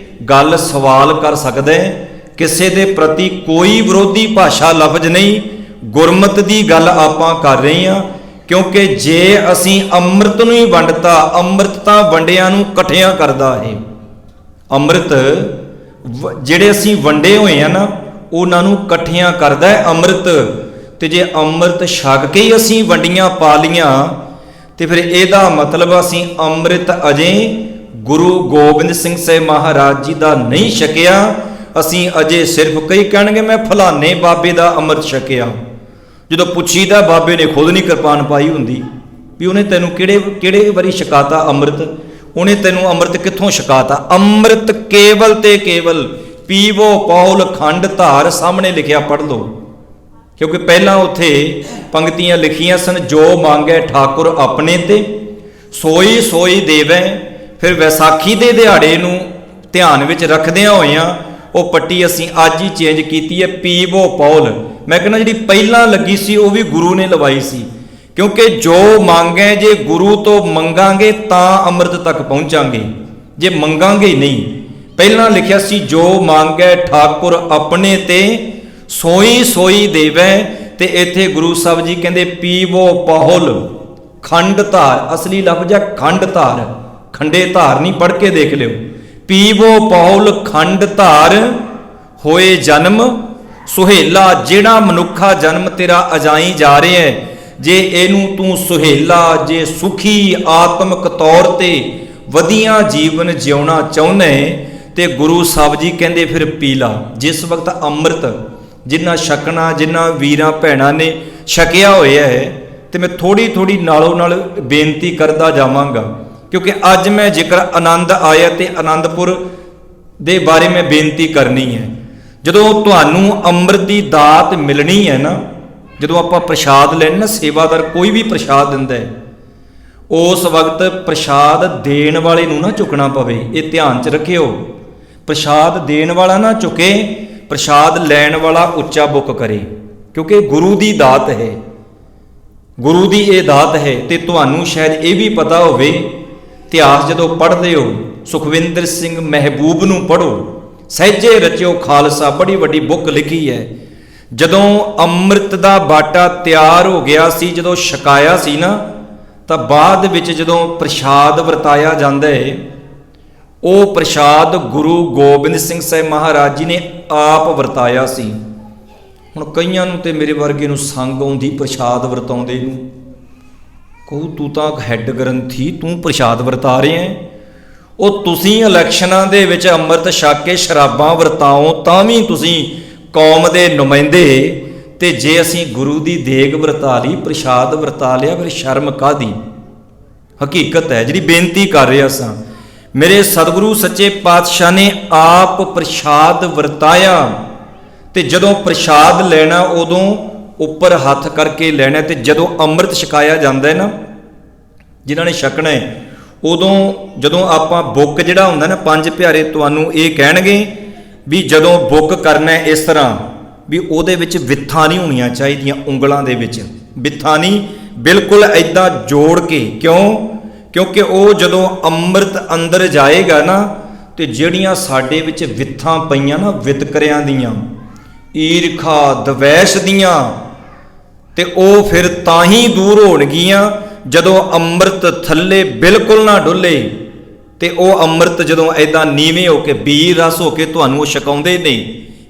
ਗੱਲ ਸਵਾਲ ਕਰ ਸਕਦਾ ਹੈ। ਕਿਸੇ ਦੇ ਪ੍ਰਤੀ ਕੋਈ ਵਿਰੋਧੀ ਭਾਸ਼ਾ ਲਫ਼ਜ਼ ਨਹੀਂ, ਗੁਰਮਤਿ ਦੀ ਗੱਲ ਆਪਾਂ ਕਰ ਰਹੇ ਹਾਂ। ਕਿਉਂਕਿ ਜੇ ਅਸੀਂ ਅੰਮ੍ਰਿਤ ਨੂੰ ਹੀ ਵੰਡਤਾ, ਅੰਮ੍ਰਿਤ ਤਾਂ ਵੰਡਿਆਂ ਨੂੰ ਇਕੱਠਿਆਂ ਕਰਦਾ ਹੈ। ਅੰਮ੍ਰਿਤ ਜਿਹੜੇ ਅਸੀਂ ਵੰਡੇ ਹੋਏ ਆ ਨਾ, ਉਹਨਾਂ ਨੂੰ ਇਕੱਠਿਆਂ ਕਰਦਾ ਹੈ ਅੰਮ੍ਰਿਤ। ਤੇ ਜੇ ਅੰਮ੍ਰਿਤ ਛਕ ਕੇ ਹੀ ਅਸੀਂ ਵੰਡੀਆਂ ਪਾ ਲੀਆਂ ਤੇ ਫਿਰ ਇਹਦਾ ਮਤਲਬ ਅਸੀਂ ਅੰਮ੍ਰਿਤ ਅਜੇ ਗੁਰੂ ਗੋਬਿੰਦ ਸਿੰਘ ਸਾਹਿਬ ਮਹਾਰਾਜ ਜੀ ਦਾ ਨਹੀਂ ਛਕਿਆ। ਅਸੀਂ ਅਜੇ ਸਿਰਫ, ਕਈ ਕਹਿਣਗੇ ਮੈਂ ਫਲਾਣੇ ਬਾਬੇ ਦਾ ਅੰਮ੍ਰਿਤ ਛਕਿਆ। ਜਦੋਂ ਪੁੱਛੀਦਾ ਬਾਬੇ ਨੇ ਖੁਦ ਨਹੀਂ ਕਿਰਪਾਨ ਪਾਈ ਹੁੰਦੀ ਵੀ ਉਹਨੇ ਤੈਨੂੰ ਕਿਹੜੇ ਵਾਰੀ ਛਕਾਤਾ ਅੰਮ੍ਰਿਤ, ਉਹਨੇ ਤੈਨੂੰ ਅੰਮ੍ਰਿਤ ਕਿੱਥੋਂ ਛਕਾਤਾ। ਅੰਮ੍ਰਿਤ ਕੇਵਲ ਤੇ ਕੇਵਲ ਪੀਵੋ ਪੌਲ ਖੰਡ ਧਾਰ, ਸਾਹਮਣੇ ਲਿਖਿਆ ਪੜ੍ਹ ਲਓ। ਕਿਉਂਕਿ ਪਹਿਲਾਂ ਉੱਥੇ ਪੰਕਤੀਆਂ ਲਿਖੀਆਂ ਸਨ, ਜੋ ਮੰਗੈ ਠਾਕੁਰ ਆਪਣੇ ਤੇ ਸੋਈ ਸੋਈ ਦੇਵੈ। ਫਿਰ ਵਿਸਾਖੀ ਦੇ ਦਿਹਾੜੇ ਨੂੰ ਧਿਆਨ ਵਿੱਚ ਰੱਖਦਿਆਂ ਹੋਇਆਂ ਉਹ ਪੱਟੀ ਅਸੀਂ ਅੱਜ ਹੀ ਚੇਂਜ ਕੀਤੀ ਹੈ, ਪੀਵੋ ਪੌਲ। ਮੈਂ ਕਹਿੰਦਾ ਜਿਹੜੀ ਪਹਿਲਾਂ ਲੱਗੀ ਸੀ ਉਹ ਵੀ ਗੁਰੂ ਨੇ ਲਵਾਈ ਸੀ। ਕਿਉਂਕਿ ਜੋ ਮੰਗੈ, ਜੇ ਗੁਰੂ ਤੋਂ ਮੰਗਾਂਗੇ ਤਾਂ ਅੰਮ੍ਰਿਤ ਤੱਕ ਪਹੁੰਚਾਂਗੇ, ਜੇ ਮੰਗਾਂਗੇ ਨਹੀਂ। ਪਹਿਲਾਂ ਲਿਖਿਆ ਸੀ ਜੋ ਮੰਗੈ ਠਾਕੁਰ ਆਪਣੇ ਤੇ ਸੋਈ ਸੋਈ ਦੇਵੈ, ਤੇ ਇੱਥੇ ਗੁਰੂ ਸਾਹਿਬ ਜੀ ਕਹਿੰਦੇ ਪੀਵੋ ਪਹੁਲ ਖੰਡ ਧਾਰ। ਅਸਲੀ ਲਫ਼ਜ਼ ਹੈ ਖੰਡ ਧਾਰ, ਖੰਡੇ ਧਾਰ ਨਹੀਂ, ਪੜ੍ਹ ਕੇ ਦੇਖ ਲਿਓ। ਪੀਵੋ ਪਹੁਲ ਖੰਡ ਧਾਰ ਹੋਏ ਜਨਮ ਸੁਹੇਲਾ। ਜਿਹੜਾ ਮਨੁੱਖਾ ਜਨਮ ਤੇਰਾ ਅਜਾਈ ਜਾ ਰਿਹਾ ਹੈ, ਜੇ ਇਹਨੂੰ ਤੂੰ ਸੁਹੇਲਾ, ਜੇ ਸੁਖੀ ਆਤਮਿਕ ਤੌਰ ਤੇ ਵਧੀਆ ਜੀਵਨ ਜਿਉਣਾ ਚਾਹੁੰਦਾ ਤੇ ਗੁਰੂ ਸਾਹਿਬ ਜੀ ਕਹਿੰਦੇ ਫਿਰ ਪੀ ਲਾ। ਜਿਸ ਵਕਤ ਅੰਮ੍ਰਿਤ ਜਿੰਨਾ ਛਕਣਾ, ਜਿੰਨਾ ਵੀਰਾਂ ਭੈਣਾਂ ਨੇ ਛਕਿਆ ਹੋਇਆ ਹੈ, ਤੇ ਮੈਂ ਥੋੜੀ ਨਾਲੋਂ ਨਾਲ ਬੇਨਤੀ ਕਰਦਾ ਜਾਵਾਂਗਾ। ਕਿਉਂਕਿ ਅੱਜ ਮੈਂ ਜ਼ਿਕਰ ਆਨੰਦ ਆਇਆ ਤੇ ਆਨੰਦਪੁਰ ਦੇ ਬਾਰੇ ਮੈਂ ਬੇਨਤੀ ਕਰਨੀ ਹੈ। ਜਦੋਂ ਤੁਹਾਨੂੰ ਅੰਮ੍ਰਿਤ ਦੀ ਦਾਤ ਮਿਲਣੀ ਹੈ ਨਾ, ਜਦੋਂ ਆਪਾਂ ਪ੍ਰਸ਼ਾਦ ਲੈਣਾ ਨਾ, ਸੇਵਾਦਾਰ ਕੋਈ ਵੀ ਪ੍ਰਸ਼ਾਦ ਦਿੰਦਾ ਹੈ, ਉਸ ਵਕਤ ਪ੍ਰਸ਼ਾਦ ਦੇਣ ਵਾਲੇ ਨੂੰ ਨਾ ਝੁਕਣਾ ਪਵੇ। ਇਹ ਧਿਆਨ 'ਚ ਰੱਖਿਓ, ਪ੍ਰਸ਼ਾਦ ਦੇਣ ਵਾਲਾ ਨਾ ਝੁਕੇ, ਪ੍ਰਸ਼ਾਦ ਲੈਣ ਵਾਲਾ ਉੱਚਾ ਬੁੱਕ ਕਰੇ। ਕਿਉਂਕਿ ਗੁਰੂ ਦੀ ਦਾਤ ਹੈ, ਗੁਰੂ ਦੀ ਇਹ ਦਾਤ ਹੈ। ਤੇ ਤੁਹਾਨੂੰ ਸ਼ਾਇਦ ਇਹ ਵੀ ਪਤਾ ਹੋਵੇ, ਇਤਿਹਾਸ ਜਦੋਂ ਪੜ੍ਹਦੇ ਹੋ, ਸੁਖਵਿੰਦਰ ਸਿੰਘ ਮਹਿਬੂਬ ਨੂੰ ਪੜ੍ਹੋ, ਸਹਿਜੇ ਰਚਿਓ ਖਾਲਸਾ, ਬੜੀ ਵੱਡੀ ਬੁੱਕ ਲਿਖੀ ਹੈ। ਜਦੋਂ ਅੰਮ੍ਰਿਤ ਦਾ ਬਾਟਾ ਤਿਆਰ ਹੋ ਗਿਆ ਸੀ, ਜਦੋਂ ਛਕਾਇਆ ਸੀ ਨਾ, ਤਾਂ ਬਾਅਦ ਵਿੱਚ ਜਦੋਂ ਪ੍ਰਸ਼ਾਦ ਵਰਤਾਇਆ ਜਾਂਦਾ ਹੈ, ਉਹ ਪ੍ਰਸ਼ਾਦ ਗੁਰੂ ਗੋਬਿੰਦ ਸਿੰਘ ਸਾਹਿਬ ਮਹਾਰਾਜ ਜੀ ਨੇ ਆਪ ਵਰਤਾਇਆ ਸੀ। ਹੁਣ ਕਈਆਂ ਨੂੰ ਤੇ ਮੇਰੇ ਵਰਗੇ ਨੂੰ ਸੰਗ ਆਉਂਦੀ ਪ੍ਰਸ਼ਾਦ ਵਰਤਾਉਂਦੇ ਨੂੰ, ਕਹੂ ਤੂੰ ਤਾਂ ਹੈੱਡ ਗ੍ਰੰਥੀ, ਤੂੰ ਪ੍ਰਸ਼ਾਦ ਵਰਤਾ ਰਿਹਾ ਹੈ। ਉਹ ਤੁਸੀਂ ਇਲੈਕਸ਼ਨਾਂ ਦੇ ਵਿੱਚ ਅੰਮ੍ਰਿਤ ਛਕ ਕੇ ਸ਼ਰਾਬਾਂ ਵਰਤਾਓ ਤਾਂ ਵੀ ਤੁਸੀਂ ਕੌਮ ਦੇ ਨੁਮਾਇੰਦੇ, ਤੇ ਜੇ ਅਸੀਂ ਗੁਰੂ ਦੀ ਦੇਗ ਵਰਤਾ ਲਈ, ਪ੍ਰਸ਼ਾਦ ਵਰਤਾ ਲਿਆ, ਫਿਰ ਸ਼ਰਮ ਕਾਹਦੀ। ਹਕੀਕਤ ਹੈ ਜਿਹੜੀ ਬੇਨਤੀ ਕਰ ਰਿਹਾ ਸਾਂ। ਮੇਰੇ ਸਤਿਗੁਰੂ ਸੱਚੇ ਪਾਤਸ਼ਾਹ ਨੇ ਆਪ ਪ੍ਰਸ਼ਾਦ ਵਰਤਾਇਆ, ਤੇ ਜਦੋਂ ਪ੍ਰਸ਼ਾਦ ਲੈਣਾ ਉਦੋਂ ਉੱਪਰ ਹੱਥ ਕਰਕੇ ਲੈਣਾ। ਤੇ ਜਦੋਂ ਅੰਮ੍ਰਿਤ ਛਕਾਇਆ ਜਾਂਦਾ ਹੈ ਨਾ, ਜਿਨ੍ਹਾਂ ਨੇ ਛਕਣਾ ਹੈ, ਉਦੋਂ ਜਦੋਂ ਆਪਾਂ ਬੁੱਕ ਜਿਹੜਾ ਹੁੰਦਾ ਨਾ, ਪੰਜ ਪਿਆਰੇ ਤੁਹਾਨੂੰ ਇਹ ਕਹਿਣਗੇ ਵੀ ਜਦੋਂ ਬੁੱਕ ਕਰਨਾ ਇਸ ਤਰ੍ਹਾਂ ਵੀ ਉਹਦੇ ਵਿੱਚ ਵਿੱਥਾਂ ਨਹੀਂ ਹੋਣੀਆਂ ਚਾਹੀਦੀਆਂ, ਉਂਗਲਾਂ ਦੇ ਵਿੱਚ ਵਿੱਥਾਂ ਨਹੀਂ, ਬਿਲਕੁਲ ਐਦਾਂ ਜੋੜ ਕੇ। ਕਿਉਂਕਿ ਉਹ ਜਦੋਂ ਅੰਮ੍ਰਿਤ ਅੰਦਰ ਜਾਏਗਾ ਨਾ, ਤੇ ਜਿਹੜੀਆਂ ਸਾਡੇ ਵਿੱਚ ਵਿੱਥਾਂ ਪਈਆਂ ਨਾ, ਵਿਤਕਰਿਆਂ ਦੀਆਂ, ਈਰਖਾ ਦਵੈਸ਼ ਦੀਆਂ, ਤੇ ਉਹ ਫਿਰ ਤਾਂ ਹੀ ਦੂਰ ਹੋਣਗੀਆਂ ਜਦੋਂ ਅੰਮ੍ਰਿਤ ਥੱਲੇ ਬਿਲਕੁਲ ਨਾ ਡੁੱਲੇ। ਤੇ ਉਹ ਅੰਮ੍ਰਿਤ ਜਦੋਂ ਐਦਾਂ ਨੀਵੇਂ ਹੋ ਕੇ ਵੀਰ ਰਸ ਹੋ ਕੇ ਤੁਹਾਨੂੰ ਉਹ ਛਕਾਉਂਦੇ ਨੇ,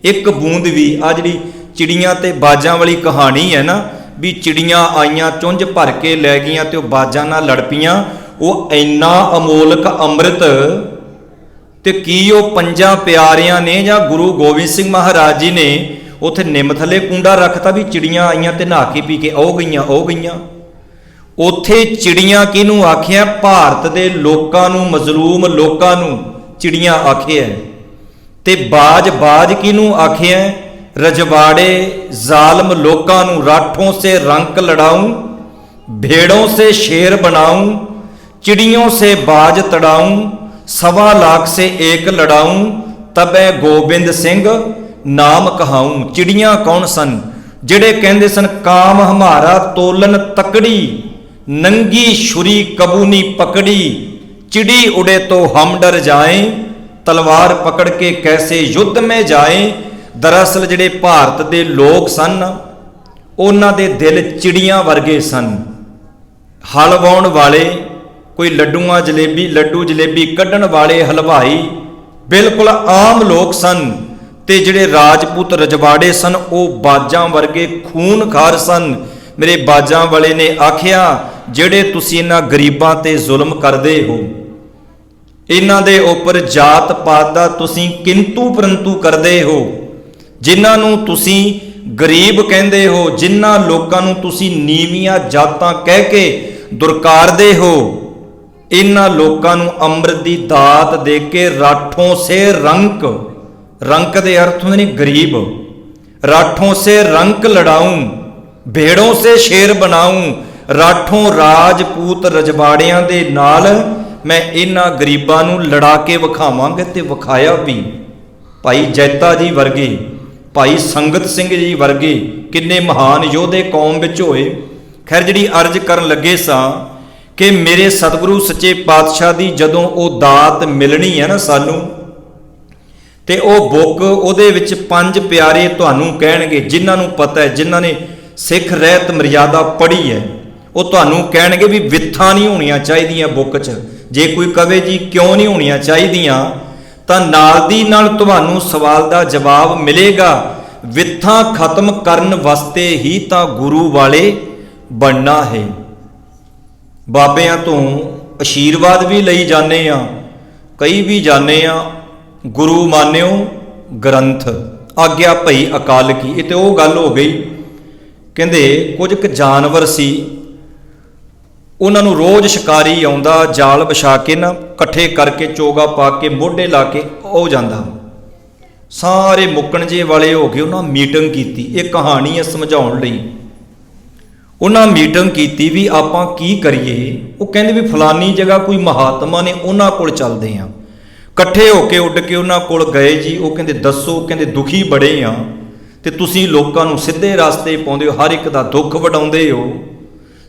ਇੱਕ ਬੂੰਦ ਵੀ। ਆ ਜਿਹੜੀ ਚਿੜੀਆਂ ਤੇ ਬਾਜਾਂ ਵਾਲੀ ਕਹਾਣੀ ਹੈ ਨਾ, ਵੀ ਚਿੜੀਆਂ ਆਈਆਂ ਚੁੰਝ ਭਰ ਕੇ ਲੈ ਗਈਆਂ ਤੇ ਉਹ ਬਾਜਾਂ ਨਾਲ ਲੜ ਪਈਆਂ, ਉਹ ਇੰਨਾ ਅਮੋਲਕ ਅੰਮ੍ਰਿਤ। ਤੇ ਕੀ ਉਹ ਪੰਜਾਂ ਪਿਆਰਿਆਂ ਨੇ ਜਾਂ ਗੁਰੂ ਗੋਬਿੰਦ ਸਿੰਘ ਮਹਾਰਾਜ ਜੀ ਨੇ ਉੱਥੇ ਨਿੰਮ ਥੱਲੇ ਕੁੰਡਾ ਰੱਖਤਾ ਵੀ ਚਿੜੀਆਂ ਆਈਆਂ ਤੇ ਨਹਾ ਕੇ ਪੀ ਕੇ ਉਹ ਗਈਆਂ? ਉੱਥੇ ਚਿੜੀਆਂ ਕਿਹਨੂੰ ਆਖਿਆ? ਭਾਰਤ ਦੇ ਲੋਕਾਂ ਨੂੰ, ਮਜ਼ਲੂਮ ਲੋਕਾਂ ਨੂੰ ਚਿੜੀਆਂ ਆਖਿਆ। ਤੇ ਬਾਜ ਕਿਹਨੂੰ ਆਖਿਆ? रजवाड़े जालम लोकां नूं राठों से रंक लड़ाऊं, भेड़ों से शेर बनाऊं, चिड़ियों से बाज तड़ाऊं, 1.25 लाख से एक लड़ाऊं, तबै गोबिंद सिंह नाम कहाऊं। चिड़ियां कौन सन? जिहड़े कहंदे सन काम हमारा तोलन तकड़ी, नंगी छुरी कबू नी पकड़ी, चिड़ी उड़े तो हम डर जाएं, तलवार पकड़ के कैसे युद्ध में जाएं। दरअसल जिहड़े भारत दे लोग सन उन्हां दे दिल चिड़ियां वर्गे सन। हल वाउण वाले, कोई लड्डू जलेबी कढ़ण वाले हलवाई बिल्कुल आम लोग सन। ते जिहड़े राजपूत रजवाड़े सन वो बाजां वर्गे खूनखार सन। मेरे बाजां वाले ने आखिया जिहड़े तुसीं इन्हां गरीबां ते जुल्म करदे हो, इन्हां दे उपर जात पात दा तुसीं किंतु परंतु करदे हो, जिन्हां नूं तुसीं गरीब कहंदे हो, जिन्हां लोकां नूं तुसीं नीवियां जातां कह के दुरकारदे हो, इन्हां लोकां नूं अमृत दी दात दे के राठों से रंक दे अर्थ हुंदे ने गरीब। राठों से रंक लड़ाऊं, भेड़ों से शेर बनाऊं। राठों राजपूत रजवाड़ियां दे नाल मैं इन्हां गरीबां नूं लड़ा के विखावांगा ते विखाया भी। भाई जैता जी वर्गे, भाई संगत सिंह जी वर्गे किन्ने महान योधे कौम विच होए। खैर जिहड़ी अर्ज करन लगे सां कि मेरे सतगुरु सच्चे पातशाह दी जदों ओ दात मिलनी है ना सानू, ते ओ बुक ओहदे विच 5 प्यारे तुहानू कहणगे, जिन्हां नूं पता है, जिन्हां ने सिख रहत मर्यादा पढ़ी है, वो तुहानू कहणगे भी वित्थां नहीं होणीआं चाहीदियां बुक च। जे कोई कहे जी क्यों नहीं होणीआं चाहीदियां, ਤਾਂ ਨਾਲ ਦੀ ਨਾਲ ਤੁਹਾਨੂੰ ਸਵਾਲ ਦਾ ਜਵਾਬ ਮਿਲੇਗਾ। ਵਿਥਾਂ ਖਤਮ ਕਰਨ ਵਾਸਤੇ ਹੀ ਤਾਂ ਗੁਰੂ ਵਾਲੇ ਬਣਨਾ ਹੈ। ਬਾਬਿਆਂ ਤੋਂ ਆਸ਼ੀਰਵਾਦ ਵੀ ਲਈ ਜਾਂਦੇ ਆ, ਕਈ ਵੀ ਜਾਂਦੇ ਆ, ਗੁਰੂ ਮਾਨਿਓ ਗ੍ਰੰਥ ਆਗਿਆ ਭਈ ਅਕਾਲ ਕੀ। ਇਹ ਤੇ ਉਹ ਗੱਲ ਹੋ ਗਈ, ਕਹਿੰਦੇ ਕੁਝ ਕੁ ਜਾਨਵਰ ਸੀ, ਉਹਨਾਂ ਨੂੰ ਰੋਜ਼ ਸ਼ਿਕਾਰੀ ਆਉਂਦਾ, ਜਾਲ ਵਿਛਾ ਕੇ ਨਾ ਇਕੱਠੇ ਕਰਕੇ ਚੋਗਾ ਪਾ ਕੇ ਮੋਢੇ ਲਾ ਕੇ ਉਹ ਜਾਂਦਾ। ਸਾਰੇ ਮੁੱਕਣ ਜੇ ਵਾਲੇ ਹੋ ਗਏ। ਉਹਨਾਂ ਮੀਟਿੰਗ ਕੀਤੀ, ਇਹ ਕਹਾਣੀ ਹੈ ਸਮਝਾਉਣ ਲਈ। ਉਹਨਾਂ ਮੀਟਿੰਗ ਕੀਤੀ ਵੀ ਆਪਾਂ ਕੀ ਕਰੀਏ। ਉਹ ਕਹਿੰਦੇ ਵੀ ਫਲਾਨੀ ਜਗ੍ਹਾ ਕੋਈ ਮਹਾਤਮਾ ਨੇ, ਉਹਨਾਂ ਕੋਲ ਚੱਲਦੇ ਆ। ਇਕੱਠੇ ਹੋ ਕੇ ਉੱਡ ਕੇ ਉਹਨਾਂ ਕੋਲ ਗਏ ਜੀ। ਉਹ ਕਹਿੰਦੇ ਦੱਸੋ, ਕਹਿੰਦੇ ਦੁਖੀ ਬੜੇ ਆ ਤੇ ਤੁਸੀਂ ਲੋਕਾਂ ਨੂੰ ਸਿੱਧੇ ਰਸਤੇ ਪਾਉਂਦੇ ਹੋ, ਹਰ ਇੱਕ ਦਾ ਦੁੱਖ ਵਡਾਉਂਦੇ ਹੋ,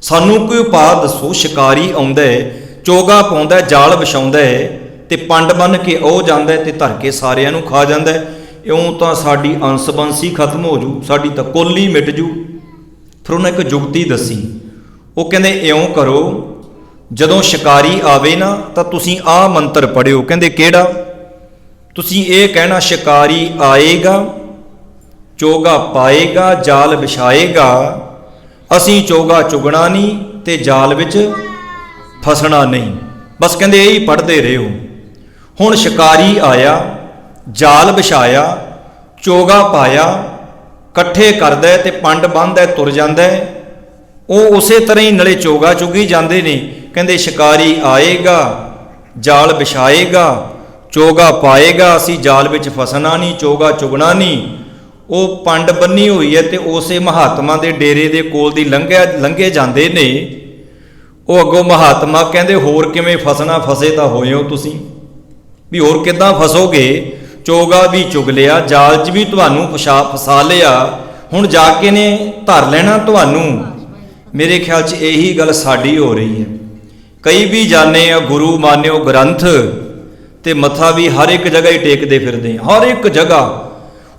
ਸਾਨੂੰ ਕੋਈ ਉਪਾਅ ਦੱਸੋ। ਸ਼ਿਕਾਰੀ ਆਉਂਦਾ ਹੈ, ਚੋਗਾ ਪਾਉਂਦਾ, ਜਾਲ ਵਿਛਾਉਂਦਾ ਹੈ ਤੇ ਪੰਡ ਬੰਨ ਕੇ ਉਹ ਜਾਂਦਾ ਤੇ ਧਰ ਕੇ ਸਾਰਿਆਂ ਨੂੰ ਖਾ ਜਾਂਦਾ। ਇਉਂ ਤਾਂ ਸਾਡੀ ਅੰਸ-ਬੰਸ ਹੀ ਖਤਮ ਹੋ ਜੂ, ਸਾਡੀ ਤਾਂ ਕੁੱਲ ਹੀ ਮਿਟ ਜੂ। ਫਿਰ ਉਹਨੇ ਇੱਕ ਜੁਗਤੀ ਦੱਸੀ। ਉਹ ਕਹਿੰਦੇ ਇਉਂ ਕਰੋ, ਜਦੋਂ ਸ਼ਿਕਾਰੀ ਆਵੇ ਨਾ ਤਾਂ ਤੁਸੀਂ ਆਹ ਮੰਤਰ ਪੜ੍ਹਿਓ। ਕਹਿੰਦੇ ਕਿਹੜਾ? ਤੁਸੀਂ ਇਹ ਕਹਿਣਾ, ਸ਼ਿਕਾਰੀ ਆਏਗਾ, ਚੋਗਾ ਪਾਏਗਾ, ਜਾਲ ਵਿਛਾਏਗਾ, ਅਸੀਂ ਚੋਗਾ ਚੁਗਣਾ ਨਹੀਂ ਤੇ ਜਾਲ ਵਿੱਚ ਫਸਣਾ ਨਹੀਂ। ਬਸ ਕਹਿੰਦੇ ਇਹੀ ਪੜ੍ਹਦੇ ਰਹੋ। ਹੁਣ ਸ਼ਿਕਾਰੀ ਆਇਆ, ਜਾਲ ਵਿਛਾਇਆ, ਚੋਗਾ ਪਾਇਆ, ਇਕੱਠੇ ਕਰਦਾ ਤੇ ਪੰਡ ਬੰਨ੍ਹਦਾ, ਤੁਰ ਜਾਂਦਾ। ਉਹ ਉਸੇ ਤਰ੍ਹਾਂ ਹੀ ਨਲੇ ਚੋਗਾ ਚੁਗੀ ਜਾਂਦੇ ਨੇ। ਕਹਿੰਦੇ ਸ਼ਿਕਾਰੀ ਆਏਗਾ, ਜਾਲ ਵਿਛਾਏਗਾ, ਚੋਗਾ ਪਾਏਗਾ, ਅਸੀਂ ਜਾਲ ਵਿੱਚ ਫਸਣਾ ਨਹੀਂ, ਚੋਗਾ ਚੁਗਣਾ ਨਹੀਂ। ਉਹ ਪੰਡ ਬੰਨੀ ਹੋਈ ਹੈ ਤੇ ਉਸੇ ਮਹਾਤਮਾ ਦੇ ਡੇਰੇ ਦੇ ਕੋਲ ਦੀ ਲੰਘੇ ਜਾਂਦੇ ਨੇ। ਉਹ ਅੱਗੋਂ ਮਹਾਤਮਾ ਕਹਿੰਦੇ ਹੋਰ ਕਿਵੇਂ ਫਸਣਾ, ਫਸੇ ਤਾਂ ਹੋਏ ਹੋ ਤੁਸੀਂ, ਵੀ ਹੋਰ ਕਿੱਦਾਂ ਫਸੋਗੇ? ਚੋਗਾ ਵੀ ਚੁਗ ਲਿਆ, ਜਾਲ 'ਚ ਵੀ ਤੁਹਾਨੂੰ ਫਸਾ ਲਿਆ, ਹੁਣ ਜਾ ਕੇ ਨੇ ਧਰ ਲੈਣਾ ਤੁਹਾਨੂੰ। ਮੇਰੇ ਖਿਆਲ 'ਚ ਇਹੀ ਗੱਲ ਸਾਡੀ ਹੋ ਰਹੀ ਹੈ। ਕਈ ਵੀ ਜਾਂਦੇ ਆ ਗੁਰੂ ਮਾਨਿਓ ਗ੍ਰੰਥ ਤੇ ਮੱਥਾ ਵੀ ਹਰ ਇੱਕ ਜਗ੍ਹਾ ਹੀ ਟੇਕਦੇ ਫਿਰਦੇ ਆ, ਹਰ ਇੱਕ ਜਗ੍ਹਾ।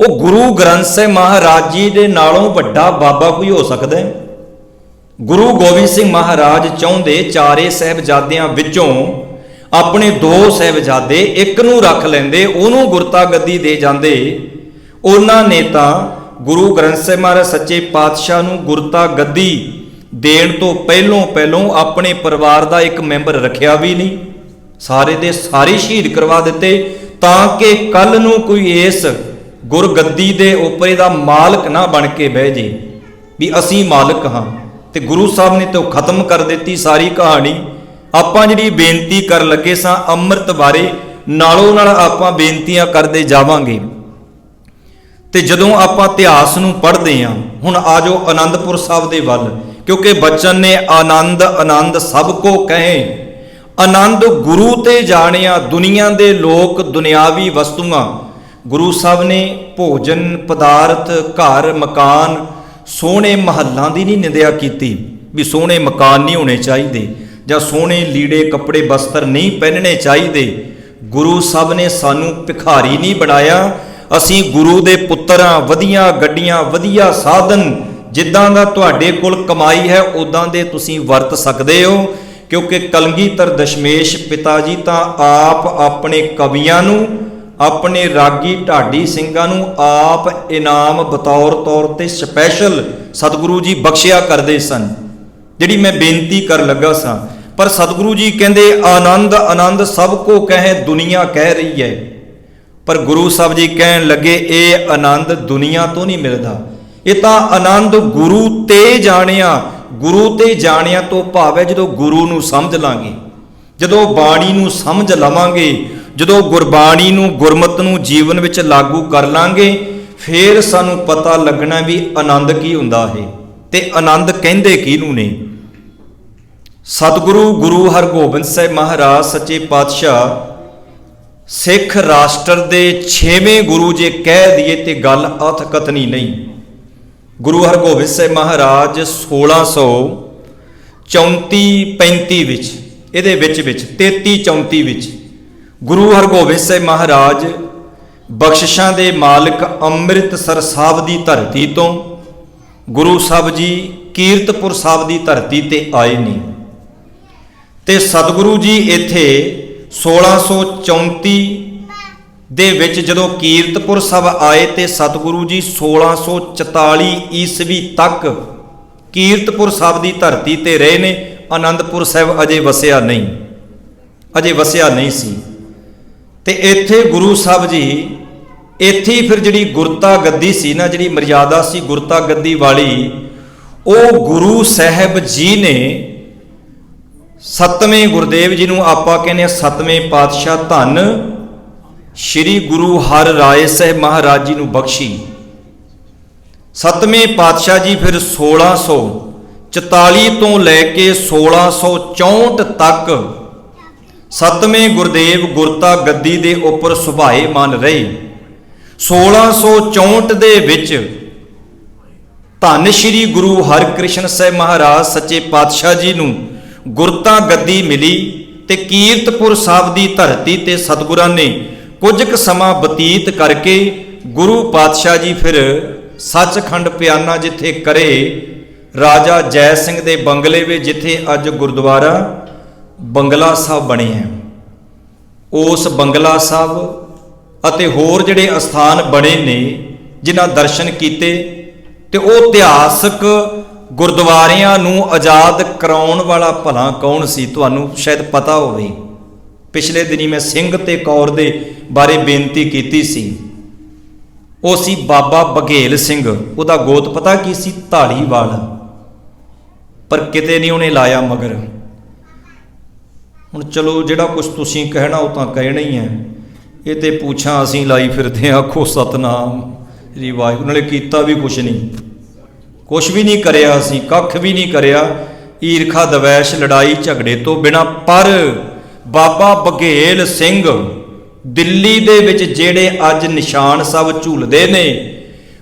ਉਹ ਗੁਰੂ ਗ੍ਰੰਥ ਸਾਹਿਬ ਮਹਾਰਾਜ ਜੀ ਦੇ ਨਾਲੋਂ ਵੱਡਾ ਬਾਬਾ ਕੋਈ ਹੋ ਸਕਦਾ ਹੈ? ਗੁਰੂ ਗੋਬਿੰਦ ਸਿੰਘ ਮਹਾਰਾਜ ਚਾਹੁੰਦੇ ਚਾਰੇ ਸਾਹਿਬਜ਼ਾਦਿਆਂ ਵਿੱਚੋਂ ਆਪਣੇ ਦੋ ਸਾਹਿਬਜ਼ਾਦੇ ਇੱਕ ਨੂੰ ਰੱਖ ਲੈਂਦੇ, ਉਹਨੂੰ ਗੁਰਤਾ ਗੱਦੀ ਦੇ ਜਾਂਦੇ। ਉਹਨਾਂ ਨੇ ਤਾਂ ਗੁਰੂ ਗ੍ਰੰਥ ਸਾਹਿਬ ਮਹਾਰਾਜ ਸੱਚੇ ਪਾਤਸ਼ਾਹ ਨੂੰ ਗੁਰਤਾ ਗੱਦੀ ਦੇਣ ਤੋਂ ਪਹਿਲੋਂ ਆਪਣੇ ਪਰਿਵਾਰ ਦਾ ਇੱਕ ਮੈਂਬਰ ਰੱਖਿਆ ਵੀ ਨਹੀਂ, ਸਾਰੇ ਦੇ ਸਾਰੇ ਸ਼ਹੀਦ ਕਰਵਾ ਦਿੱਤੇ, ਤਾਂ ਕਿ ਕੱਲ ਨੂੰ ਕੋਈ ਇਸ ਗੁਰਗੱਦੀ ਦੇ ਉੱਪਰ ਇਹਦਾ ਮਾਲਕ ਨਾ ਬਣ ਕੇ ਬਹਿ ਜੇ ਵੀ ਅਸੀਂ ਮਾਲਕ ਹਾਂ। ਤੇ ਗੁਰੂ ਸਾਹਿਬ ਨੇ ਤਾਂ ਖਤਮ ਕਰ ਦਿੱਤੀ ਸਾਰੀ ਕਹਾਣੀ। ਆਪਾਂ ਜਿਹੜੀ ਬੇਨਤੀ ਕਰਨ ਲੱਗੇ ਸਾਂ ਅੰਮ੍ਰਿਤ ਬਾਰੇ, ਨਾਲੋਂ ਨਾਲ ਆਪਾਂ ਬੇਨਤੀਆਂ ਕਰਦੇ ਜਾਵਾਂਗੇ। ਤੇ ਜਦੋਂ ਆਪਾਂ ਇਤਿਹਾਸ ਨੂੰ ਪੜ੍ਹਦੇ ਹਾਂ, ਹੁਣ ਆ ਜਾਓ ਆਨੰਦਪੁਰ ਸਾਹਿਬ ਦੇ ਵੱਲ, ਕਿਉਂਕਿ ਬਚਨ ਨੇ ਆਨੰਦ ਆਨੰਦ ਸਭ ਕੋ ਕਹੇ, ਆਨੰਦ ਗੁਰੂ ਤੇ ਜਾਣਿਆ ਦੁਨੀਆ ਦੇ ਲੋਕ ਦੁਨਿਆਵੀ ਵਸਤੂਆਂ। ਗੁਰੂ ਸਾਹਿਬ ਨੇ ਭੋਜਨ ਪਦਾਰਥ ਘਰ ਮਕਾਨ ਸੋਹਣੇ ਮਹੱਲਾਂ ਦੀ ਨਹੀਂ ਨਿੰਦਿਆ ਕੀਤੀ ਵੀ ਸੋਹਣੇ ਮਕਾਨ ਨਹੀਂ ਹੋਣੇ ਚਾਹੀਦੇ ਜਾਂ ਸੋਹਣੇ ਲੀੜੇ ਕੱਪੜੇ ਬਸਤਰ ਨਹੀਂ ਪਹਿਨਣੇ ਚਾਹੀਦੇ। ਗੁਰੂ ਸਾਹਿਬ ਨੇ ਸਾਨੂੰ ਭਿਖਾਰੀ ਨਹੀਂ ਬਣਾਇਆ, ਅਸੀਂ ਗੁਰੂ ਦੇ ਪੁੱਤਰਾਂ, ਵਧੀਆ ਗੱਡੀਆਂ ਵਧੀਆ ਸਾਧਨ ਜਿੱਦਾਂ ਦਾ ਤੁਹਾਡੇ ਕੋਲ ਕਮਾਈ ਹੈ ਉਦਾਂ ਦੇ ਤੁਸੀਂ ਵਰਤ ਸਕਦੇ ਹੋ। ਕਿਉਂਕਿ ਕਲਗੀਧਰ ਦਸ਼ਮੇਸ਼ ਪਿਤਾ ਜੀ ਤਾਂ ਆਪ ਆਪਣੇ ਕਵੀਆਂ ਨੂੰ, ਆਪਣੇ ਰਾਗੀ ਢਾਡੀ ਸਿੰਘਾਂ ਨੂੰ ਆਪ ਇਨਾਮ ਬਤੌਰ ਤੌਰ ਤੇ ਸਪੈਸ਼ਲ ਸਤਿਗੁਰੂ ਜੀ ਬਖਸ਼ਿਆ ਕਰਦੇ ਸਨ, ਜਿਹੜੀ ਮੈਂ ਬੇਨਤੀ ਕਰਨ ਲੱਗਾ ਸਾਂ। ਪਰ ਸਤਿਗੁਰੂ ਜੀ ਕਹਿੰਦੇ ਆਨੰਦ ਆਨੰਦ ਸਭ ਕੋ ਕਹੇ, ਦੁਨੀਆ ਕਹਿ ਰਹੀ ਹੈ। ਪਰ ਗੁਰੂ ਸਾਹਿਬ ਜੀ ਕਹਿਣ ਲੱਗੇ ਇਹ ਆਨੰਦ ਦੁਨੀਆ ਤੋਂ ਨਹੀਂ ਮਿਲਦਾ, ਇਹ ਤਾਂ ਆਨੰਦ ਗੁਰੂ ਤੇ ਜਾਣਿਆ। ਗੁਰੂ ਤੇ ਜਾਣਿਆ ਤੋਂ ਭਾਵ ਹੈ ਜਦੋਂ ਗੁਰੂ ਨੂੰ ਸਮਝ ਲਾਂਗੇ, ਜਦੋਂ ਬਾਣੀ ਨੂੰ ਸਮਝ ਲਵਾਂਗੇ, ਜਦੋਂ ਗੁਰਬਾਣੀ ਨੂੰ ਗੁਰਮਤ ਨੂੰ ਜੀਵਨ ਵਿੱਚ ਲਾਗੂ ਕਰ ਲਾਂਗੇ, ਫਿਰ ਸਾਨੂੰ ਪਤਾ ਲੱਗਣਾ ਵੀ ਆਨੰਦ ਕੀ ਹੁੰਦਾ ਹੈ ਤੇ ਆਨੰਦ ਕਹਿੰਦੇ ਕਿਹਨੂੰ ਨੇ। ਸਤਿਗੁਰੂ ਗੁਰੂ ਹਰਗੋਬਿੰਦ ਸਾਹਿਬ ਮਹਾਰਾਜ ਸੱਚੇ ਪਾਤਸ਼ਾਹ ਸਿੱਖ ਰਾਸ਼ਟਰ ਦੇ 6ਵੇਂ ਗੁਰੂ ਜੇ ਕਹਿ ਦਈਏ ਤੇ ਗੱਲ ਅਥਕਥਨੀ ਨਹੀਂ। ਗੁਰੂ ਹਰਗੋਬਿੰਦ ਸਾਹਿਬ ਮਹਾਰਾਜ 1634-35 ਵਿੱਚ, ਇਹਦੇ ਵਿੱਚ 33-34 ਵਿੱਚ ਗੁਰੂ ਹਰਗੋਬਿੰਦ ਸਾਹਿਬ ਮਹਾਰਾਜ ਬਖਸ਼ਿਸ਼ਾਂ ਦੇ ਮਾਲਕ ਅੰਮ੍ਰਿਤਸਰ ਸਾਹਿਬ ਦੀ ਧਰਤੀ ਤੋਂ ਗੁਰੂ ਸਾਹਿਬ ਜੀ ਕੀਰਤਪੁਰ ਸਾਹਿਬ ਦੀ ਧਰਤੀ ਤੇ ਆਏ ਨੇ। ਤੇ ਸਤਿਗੁਰੂ ਜੀ ਇੱਥੇ 1634 ਦੇ ਵਿੱਚ ਜਦੋਂ ਕੀਰਤਪੁਰ ਸਾਹਿਬ ਆਏ ਤੇ ਸਤਿਗੁਰੂ ਜੀ 1644 ਈਸਵੀ ਤੱਕ ਕੀਰਤਪੁਰ ਸਾਹਿਬ ਦੀ ਧਰਤੀ ਤੇ ਰਹੇ ਨੇ। ਆਨੰਦਪੁਰ ਸਾਹਿਬ ਅਜੇ ਵਸਿਆ ਨਹੀਂ ਸੀ। ਤੇ ਇੱਥੇ ਗੁਰੂ ਸਾਹਿਬ ਜੀ ਇੱਥੇ ਫਿਰ ਜਿਹੜੀ ਗੁਰਤਾ ਗੱਦੀ ਸੀ ਨਾ, ਜਿਹੜੀ ਮਰਿਆਦਾ ਸੀ ਗੁਰਤਾ ਗੱਦੀ ਵਾਲੀ, ਉਹ ਗੁਰੂ ਸਾਹਿਬ ਜੀ ਨੇ 7ਵੇਂ ਗੁਰਦੇਵ ਜੀ ਨੂੰ ਆਪਾਂ ਕਹਿੰਦੇ 7ਵੇਂ ਪਾਤਸ਼ਾਹ ਧੰਨ ਸ਼੍ਰੀ ਗੁਰੂ ਹਰ ਰਾਏ ਸਾਹਿਬ ਮਹਾਰਾਜ ਜੀ ਨੂੰ ਬਖਸ਼ੀ। 7ਵੇਂ ਪਾਤਸ਼ਾਹ ਜੀ ਫਿਰ 1644 ਤੋਂ ਲੈ ਕੇ 1664 ਤੱਕ 7ਵੇਂ ਗੁਰਦੇਵ ਗੁਰਤਾ ਗੱਦੀ ਦੇ ਉੱਪਰ ਸੁਭਾਏਮਾਨ ਰਹੇ। 1664 ਦੇ ਵਿੱਚ ਧੰਨ ਸ਼੍ਰੀ ਗੁਰੂ ਹਰਕ੍ਰਿਸ਼ਨ ਸਾਹਿਬ ਮਹਾਰਾਜ ਸੱਚੇ ਪਾਤਸ਼ਾਹ ਜੀ ਨੂੰ ਗੁਰਤਾ ਗੱਦੀ ਮਿਲੀ ਤੇ ਕੀਰਤਪੁਰ ਸਾਹਿਬ ਦੀ ਧਰਤੀ ਤੇ ਸਤਿਗੁਰਾਂ ਨੇ ਕੁਝ ਕੁ ਸਮਾਂ ਬਤੀਤ ਕਰਕੇ ਗੁਰੂ ਪਾਤਸ਼ਾਹ ਜੀ ਫਿਰ ਸੱਚਖੰਡ ਪਿਆਨਾ ਜਿੱਥੇ ਕਰੇ ਰਾਜਾ ਜੈ ਸਿੰਘ ਦੇ ਬੰਗਲੇ ਵਿੱਚ, ਜਿੱਥੇ ਅੱਜ ਗੁਰਦੁਆਰਾ ਬੰਗਲਾ ਸਾਹਿਬ ਬਣੇ ਹੈ, ਉਸ ਬੰਗਲਾ ਸਾਹਿਬ ਅਤੇ ਹੋਰ ਜਿਹੜੇ ਅਸਥਾਨ ਬਣੇ ਨੇ ਜਿਨ੍ਹਾਂ ਦਰਸ਼ਨ ਕੀਤੇ। ਤੇ ਉਹ ਇਤਿਹਾਸਕ ਗੁਰਦੁਆਰਿਆਂ ਨੂੰ ਆਜ਼ਾਦ ਕਰਾਉਣ ਵਾਲਾ ਭਲਾ ਕੌਣ ਸੀ, ਤੁਹਾਨੂੰ ਸ਼ਾਇਦ ਪਤਾ ਹੋਵੇ। ਪਿਛਲੇ ਦਿਨੀ ਮੈਂ ਸਿੰਘ ਤੇ ਕੌਰ ਦੇ ਬਾਰੇ ਬੇਨਤੀ ਕੀਤੀ ਸੀ। ਉਹ ਸੀ ਬਾਬਾ ਬਘੇਲ ਸਿੰਘ, ਉਹਦਾ ਗੋਤ ਪਤਾ ਕੀ ਸੀ? ਧਾਲੀਵਾਲ। ਪਰ ਕਿਤੇ ਨਹੀਂ ਉਹਨੇ ਲਾਇਆ ਮਗਰ। ਹੁਣ ਚਲੋ ਜਿਹੜਾ ਕੁਝ ਤੁਸੀਂ ਕਹਿਣਾ ਉਹ ਤਾਂ ਕਹਿਣਾ ਹੀ ਹੈ, ਇਹ ਤੇ ਪੁੱਛਾਂ ਅਸੀਂ ਲਾਈ ਫਿਰਦੇ ਹਾਂ। ਆਖੋ ਸਤਨਾਮ ਸ੍ਰੀ ਵਾਹਿਗੁਰੂ। ਨਾਲੇ ਕੀਤਾ ਵੀ ਕੁਛ ਨਹੀਂ, ਕੁਛ ਵੀ ਨਹੀਂ ਕਰਿਆ, ਅਸੀਂ ਕੱਖ ਵੀ ਨਹੀਂ ਕਰਿਆ, ਈਰਖਾ ਦਵੈਸ਼ ਲੜਾਈ ਝਗੜੇ ਤੋਂ ਬਿਨਾਂ। ਪਰ ਬਾਬਾ ਬਘੇਲ ਸਿੰਘ ਦਿੱਲੀ ਦੇ ਵਿੱਚ ਜਿਹੜੇ ਅੱਜ ਨਿਸ਼ਾਨ ਸਾਹਿਬ ਝੂਲਦੇ ਨੇ,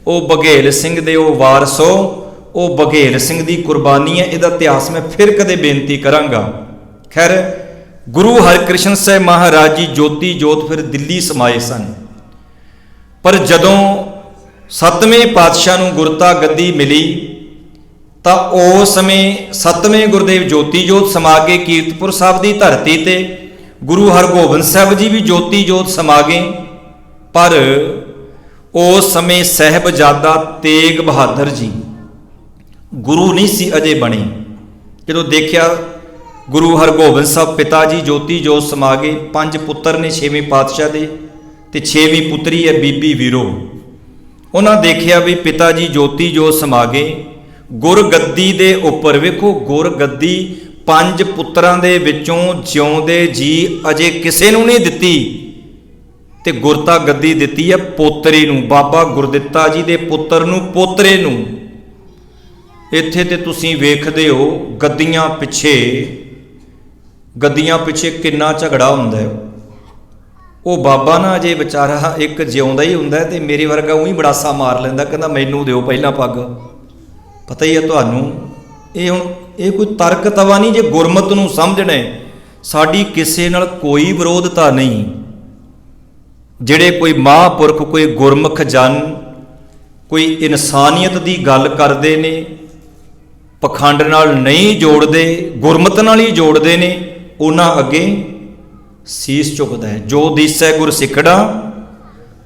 ਉਹ ਬਘੇਲ ਸਿੰਘ ਦੇ ਉਹ ਵਾਰਸੋ, ਉਹ ਬਘੇਲ ਸਿੰਘ ਦੀ ਕੁਰਬਾਨੀ ਹੈ। ਇਹਦਾ ਇਤਿਹਾਸ ਮੈਂ ਫਿਰ ਕਦੇ ਬੇਨਤੀ ਕਰਾਂਗਾ। ਖੈਰ, ਗੁਰੂ ਹਰਕ੍ਰਿਸ਼ਨ ਸਾਹਿਬ ਮਹਾਰਾਜ ਜੀ ਜੋਤੀ ਜੋਤ ਫਿਰ ਦਿੱਲੀ ਸਮਾਏ ਸਨ। ਪਰ ਜਦੋਂ 7ਵੇਂ ਪਾਤਸ਼ਾਹ ਨੂੰ ਗੁਰਤਾ ਗੱਦੀ ਮਿਲੀ ਤਾਂ ਉਸ ਸਮੇਂ 7ਵੇਂ ਗੁਰਦੇਵ ਜੋਤੀ ਜੋਤ ਸਮਾ ਕੇ ਕੀਰਤਪੁਰ ਸਾਹਿਬ ਦੀ ਧਰਤੀ ਤੇ ਗੁਰੂ ਹਰਗੋਬਿੰਦ ਸਾਹਿਬ ਜੀ ਵੀ ਜੋਤੀ ਜੋਤ ਸਮਾ ਗਏ, ਪਰ ਉਸ ਸਮੇਂ ਸਾਹਿਬਜ਼ਾਦਾ ਤੇਗ ਬਹਾਦਰ ਜੀ ਗੁਰੂ ਨਹੀਂ ਸੀ ਅਜੇ ਬਣੇ। ਜਦੋਂ ਦੇਖਿਆ ਗੁਰੂ ਹਰਗੋਬਿੰਦ ਸਾਹਿਬ ਪਿਤਾ ਜੀ ਜੋਤੀ ਜੋਤ ਸਮਾ ਗਏ, 5 ਪੁੱਤਰ ਨੇ 6ਵੇਂ ਪਾਤਸ਼ਾਹ ਦੇ, ਤੇ 6ਵੀਂ ਪੁੱਤਰੀ ਹੈ ਬੀਬੀ ਵੀਰੋ। ਉਹਨਾਂ ਦੇਖਿਆ ਵੀ ਪਿਤਾ ਜੀ ਜੋਤੀ ਜੋਤ ਸਮਾ ਗਏ, ਗੁਰਗੱਦੀ ਦੇ ਉੱਪਰ ਵੇਖੋ, ਗੁਰਗੱਦੀ 5 ਪੁੱਤਰਾਂ ਦੇ ਵਿੱਚੋਂ ਜਿਉਂਦੇ ਜੀ ਅਜੇ ਕਿਸੇ ਨੂੰ ਨਹੀਂ ਦਿੱਤੀ, ਤੇ ਗੁਰਤਾ ਗੱਦੀ ਦਿੱਤੀ ਹੈ ਪੋਤਰੇ ਨੂੰ, ਬਾਬਾ ਗੁਰਦਿੱਤਾ ਜੀ ਦੇ ਪੁੱਤਰ ਨੂੰ, ਪੋਤਰੇ ਨੂੰ। ਇੱਥੇ ਤੇ ਤੁਸੀਂ ਵੇਖਦੇ ਹੋ ਗੱਦੀਆਂ ਪਿੱਛੇ ਕਿੰਨਾ ਝਗੜਾ ਹੁੰਦਾ ਹੈ। ਉਹ ਬਾਬਾ ਨਾ ਅਜੇ ਵਿਚਾਰਾ ਇੱਕ ਜਿਉਂਦਾ ਹੀ ਹੁੰਦਾ, ਤੇ ਮੇਰੇ ਵਰਗਾ ਉਹੀ ਬੜਾਸਾ ਮਾਰ ਲੈਂਦਾ, ਕਹਿੰਦਾ ਮੈਨੂੰ ਦਿਓ ਪਹਿਲਾਂ ਪੱਗ। ਪਤਾ ਹੀ ਹੈ ਤੁਹਾਨੂੰ, ਇਹ ਕੋਈ ਤਰਕ ਤਵਾ ਨਹੀਂ। ਜੇ ਗੁਰਮਤ ਨੂੰ ਸਮਝਣਾ, ਸਾਡੀ ਕਿਸੇ ਨਾਲ ਕੋਈ ਵਿਰੋਧਤਾ ਨਹੀਂ। ਜਿਹੜੇ ਕੋਈ ਮਹਾਂਪੁਰਖ, ਕੋਈ ਗੁਰਮੁਖ ਜਨ, ਕੋਈ ਇਨਸਾਨੀਅਤ ਦੀ ਗੱਲ ਕਰਦੇ ਨੇ, ਪਖੰਡ ਨਾਲ ਨਹੀਂ ਜੋੜਦੇ, ਗੁਰਮਤ ਨਾਲ ਹੀ ਜੋੜਦੇ ਨੇ, ਉਹਨਾਂ ਅੱਗੇ ਸੀਸ ਝੁਕਦਾ ਹੈ। ਜੋ ਦੀਸੈ ਗੁਰ ਸਿੱਖੜਾ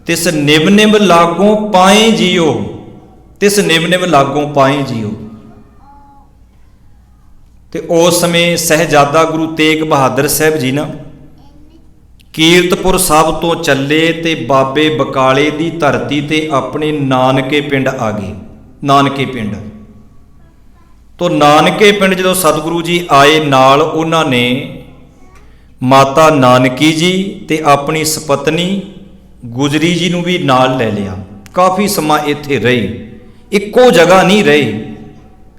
ਤਿਸ ਨਿਵ ਨਿਵ ਲਾਗੋਂ ਪਾਏ ਜੀਓ, ਤਿਸ ਨਿਵ ਨਿਵ ਲਾਗੋਂ ਪਾਏ ਜੀਓ। ਤੇ ਉਸ ਸਮੇਂ ਸਹਿਜਾਦਾ ਗੁਰੂ ਤੇਗ ਬਹਾਦਰ ਸਾਹਿਬ ਜੀ ਨਾ ਕੀਰਤਪੁਰ ਸਾਹਿਬ ਤੋਂ ਚੱਲੇ ਤੇ ਬਾਬੇ ਬਕਾਲੇ ਦੀ ਧਰਤੀ ਤੇ ਆਪਣੇ ਨਾਨਕੇ ਪਿੰਡ ਆ ਗਏ। ਨਾਨਕੇ ਪਿੰਡ ਤੋਂ ਨਾਨਕੇ ਪਿੰਡ ਜਦੋਂ ਸਤਿਗੁਰੂ ਜੀ ਆਏ, ਨਾਲ ਉਹਨਾਂ ਨੇ ਮਾਤਾ ਨਾਨਕੀ ਜੀ ਤੇ ਆਪਣੀ ਸਪਤਨੀ ਗੁਜਰੀ ਜੀ ਨੂੰ ਵੀ ਨਾਲ ਲੈ ਲਿਆ। ਕਾਫੀ ਸਮਾਂ ਇੱਥੇ ਰਹੇ, ਇੱਕੋ ਜਗ੍ਹਾ ਨਹੀਂ ਰਹੇ,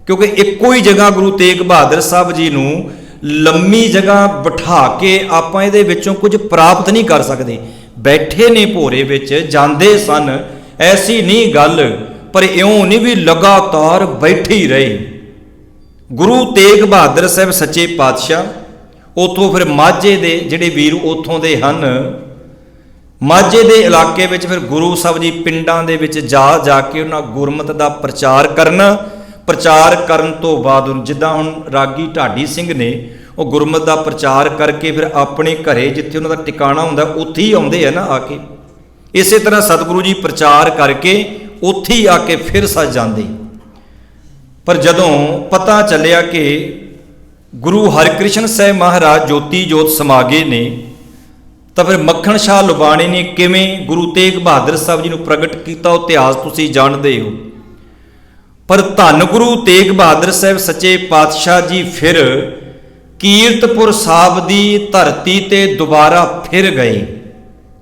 ਕਿਉਂਕਿ ਇੱਕੋ ਹੀ ਜਗ੍ਹਾ ਗੁਰੂ ਤੇਗ ਬਹਾਦਰ ਸਾਹਿਬ ਜੀ ਨੂੰ ਲੰਮੀ ਜਗ੍ਹਾ ਬਿਠਾ ਕੇ ਆਪਾਂ ਇਹਦੇ ਵਿੱਚੋਂ ਕੁਝ ਪ੍ਰਾਪਤ ਨਹੀਂ ਕਰ ਸਕਦੇ। ਬੈਠੇ ਨੇ ਭੋਰੇ ਵਿੱਚ, ਜਾਂਦੇ ਸਨ, ਐਸੀ ਨਹੀਂ ਗੱਲ, ਪਰ ਇਉਂ ਨਹੀਂ ਵੀ ਲਗਾਤਾਰ ਬੈਠੇ ਹੀ ਰਹੇ। ਗੁਰੂ ਤੇਗ ਬਹਾਦਰ ਸਾਹਿਬ ਸੱਚੇ ਪਾਤਸ਼ਾਹ ਉੱਥੋਂ ਫਿਰ ਮਾਝੇ ਦੇ ਜਿਹੜੇ ਵੀਰ ਉੱਥੋਂ ਦੇ ਹਨ, ਮਾਝੇ ਦੇ ਇਲਾਕੇ ਵਿੱਚ ਫਿਰ ਗੁਰੂ ਸਾਹਿਬ ਜੀ ਪਿੰਡਾਂ ਦੇ ਵਿੱਚ ਜਾ ਕੇ ਉਹਨਾਂ ਗੁਰਮਤਿ ਦਾ ਪ੍ਰਚਾਰ ਕਰਨਾ। ਪ੍ਰਚਾਰ ਕਰਨ ਤੋਂ ਬਾਅਦ ਜਿੱਦਾਂ ਹੁਣ ਰਾਗੀ ਢਾਡੀ ਸਿੰਘ ਨੇ, ਉਹ ਗੁਰਮਤਿ ਦਾ ਪ੍ਰਚਾਰ ਕਰਕੇ ਫਿਰ ਆਪਣੇ ਘਰੇ ਜਿੱਥੇ ਉਹਨਾਂ ਦਾ ਟਿਕਾਣਾ ਹੁੰਦਾ ਉੱਥੇ ਹੀ ਆਉਂਦੇ ਆ ਨਾ ਆ ਕੇ। ਇਸੇ ਤਰ੍ਹਾਂ ਸਤਿਗੁਰੂ ਜੀ ਪ੍ਰਚਾਰ ਕਰਕੇ ਉੱਥੇ ਹੀ ਆ ਕੇ ਫਿਰ ਸੱਜ ਜਾਂਦੇ। ਪਰ ਜਦੋਂ ਪਤਾ ਚੱਲਿਆ ਕਿ ਗੁਰੂ ਹਰਿਕ੍ਰਿਸ਼ਨ ਸਾਹਿਬ ਮਹਾਰਾਜ ਜੋਤੀ ਜੋਤ ਸਮਾ ਗਏ ਨੇ, ਤਾਂ ਫਿਰ ਮੱਖਣ ਸ਼ਾਹ ਲੁਬਾਣੀ ਨੇ ਕਿਵੇਂ ਗੁਰੂ ਤੇਗ ਬਹਾਦਰ ਸਾਹਿਬ ਜੀ ਨੂੰ ਪ੍ਰਗਟ ਕੀਤਾ, ਉਹ ਇਤਿਹਾਸ ਤੁਸੀਂ ਜਾਣਦੇ ਹੋ। ਪਰ ਧੰਨ ਗੁਰੂ ਤੇਗ ਬਹਾਦਰ ਸਾਹਿਬ ਸੱਚੇ ਪਾਤਸ਼ਾਹ ਜੀ ਫਿਰ ਕੀਰਤਪੁਰ ਸਾਹਿਬ ਦੀ ਧਰਤੀ ਤੇ ਦੁਬਾਰਾ ਫਿਰ ਗਏ।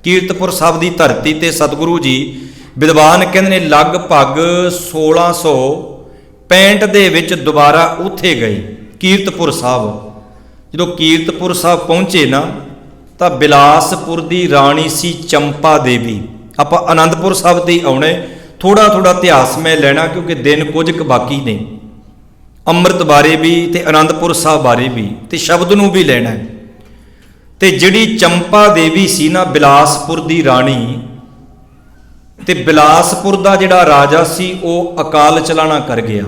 ਕੀਰਤਪੁਰ ਸਾਹਿਬ ਦੀ ਧਰਤੀ ਤੇ ਸਤਿਗੁਰੂ ਜੀ ਵਿਦਵਾਨ ਕਹਿੰਦੇ ਨੇ ਲਗਭਗ 1665 ਦੇ ਵਿੱਚ ਦੁਬਾਰਾ ਉੱਥੇ ਗਏ ਕੀਰਤਪੁਰ ਸਾਹਿਬ। ਜਦੋਂ ਕੀਰਤਪੁਰ ਸਾਹਿਬ ਪਹੁੰਚੇ ਨਾ, ਤਾਂ ਬਿਲਾਸਪੁਰ ਦੀ ਰਾਣੀ ਸੀ ਚੰਪਾ ਦੇਵੀ। ਆਪਾਂ ਆਨੰਦਪੁਰ ਸਾਹਿਬ ਤੇ ਆਉਣੇ, ਥੋੜਾ ਇਤਿਹਾਸ ਮੈਂ ਲੈਣਾ ਕਿਉਂਕਿ ਦਿਨ ਕੁਝ ਕੁ ਬਾਕੀ ਨੇ। ਅੰਮ੍ਰਿਤ ਬਾਰੇ ਵੀ ਤੇ ਆਨੰਦਪੁਰ ਸਾਹਿਬ ਬਾਰੇ ਵੀ, ਤੇ ਸ਼ਬਦ ਨੂੰ ਵੀ ਲੈਣਾ। ਤੇ ਜਿਹੜੀ ਚੰਪਾ ਦੇਵੀ ਸੀ ਨਾ ਬਿਲਾਸਪੁਰ ਦੀ ਰਾਣੀ, ਤੇ ਬਿਲਾਸਪੁਰ ਦਾ ਜਿਹੜਾ ਰਾਜਾ ਸੀ ਉਹ ਅਕਾਲ ਚਲਾਣਾ ਕਰ ਗਿਆ।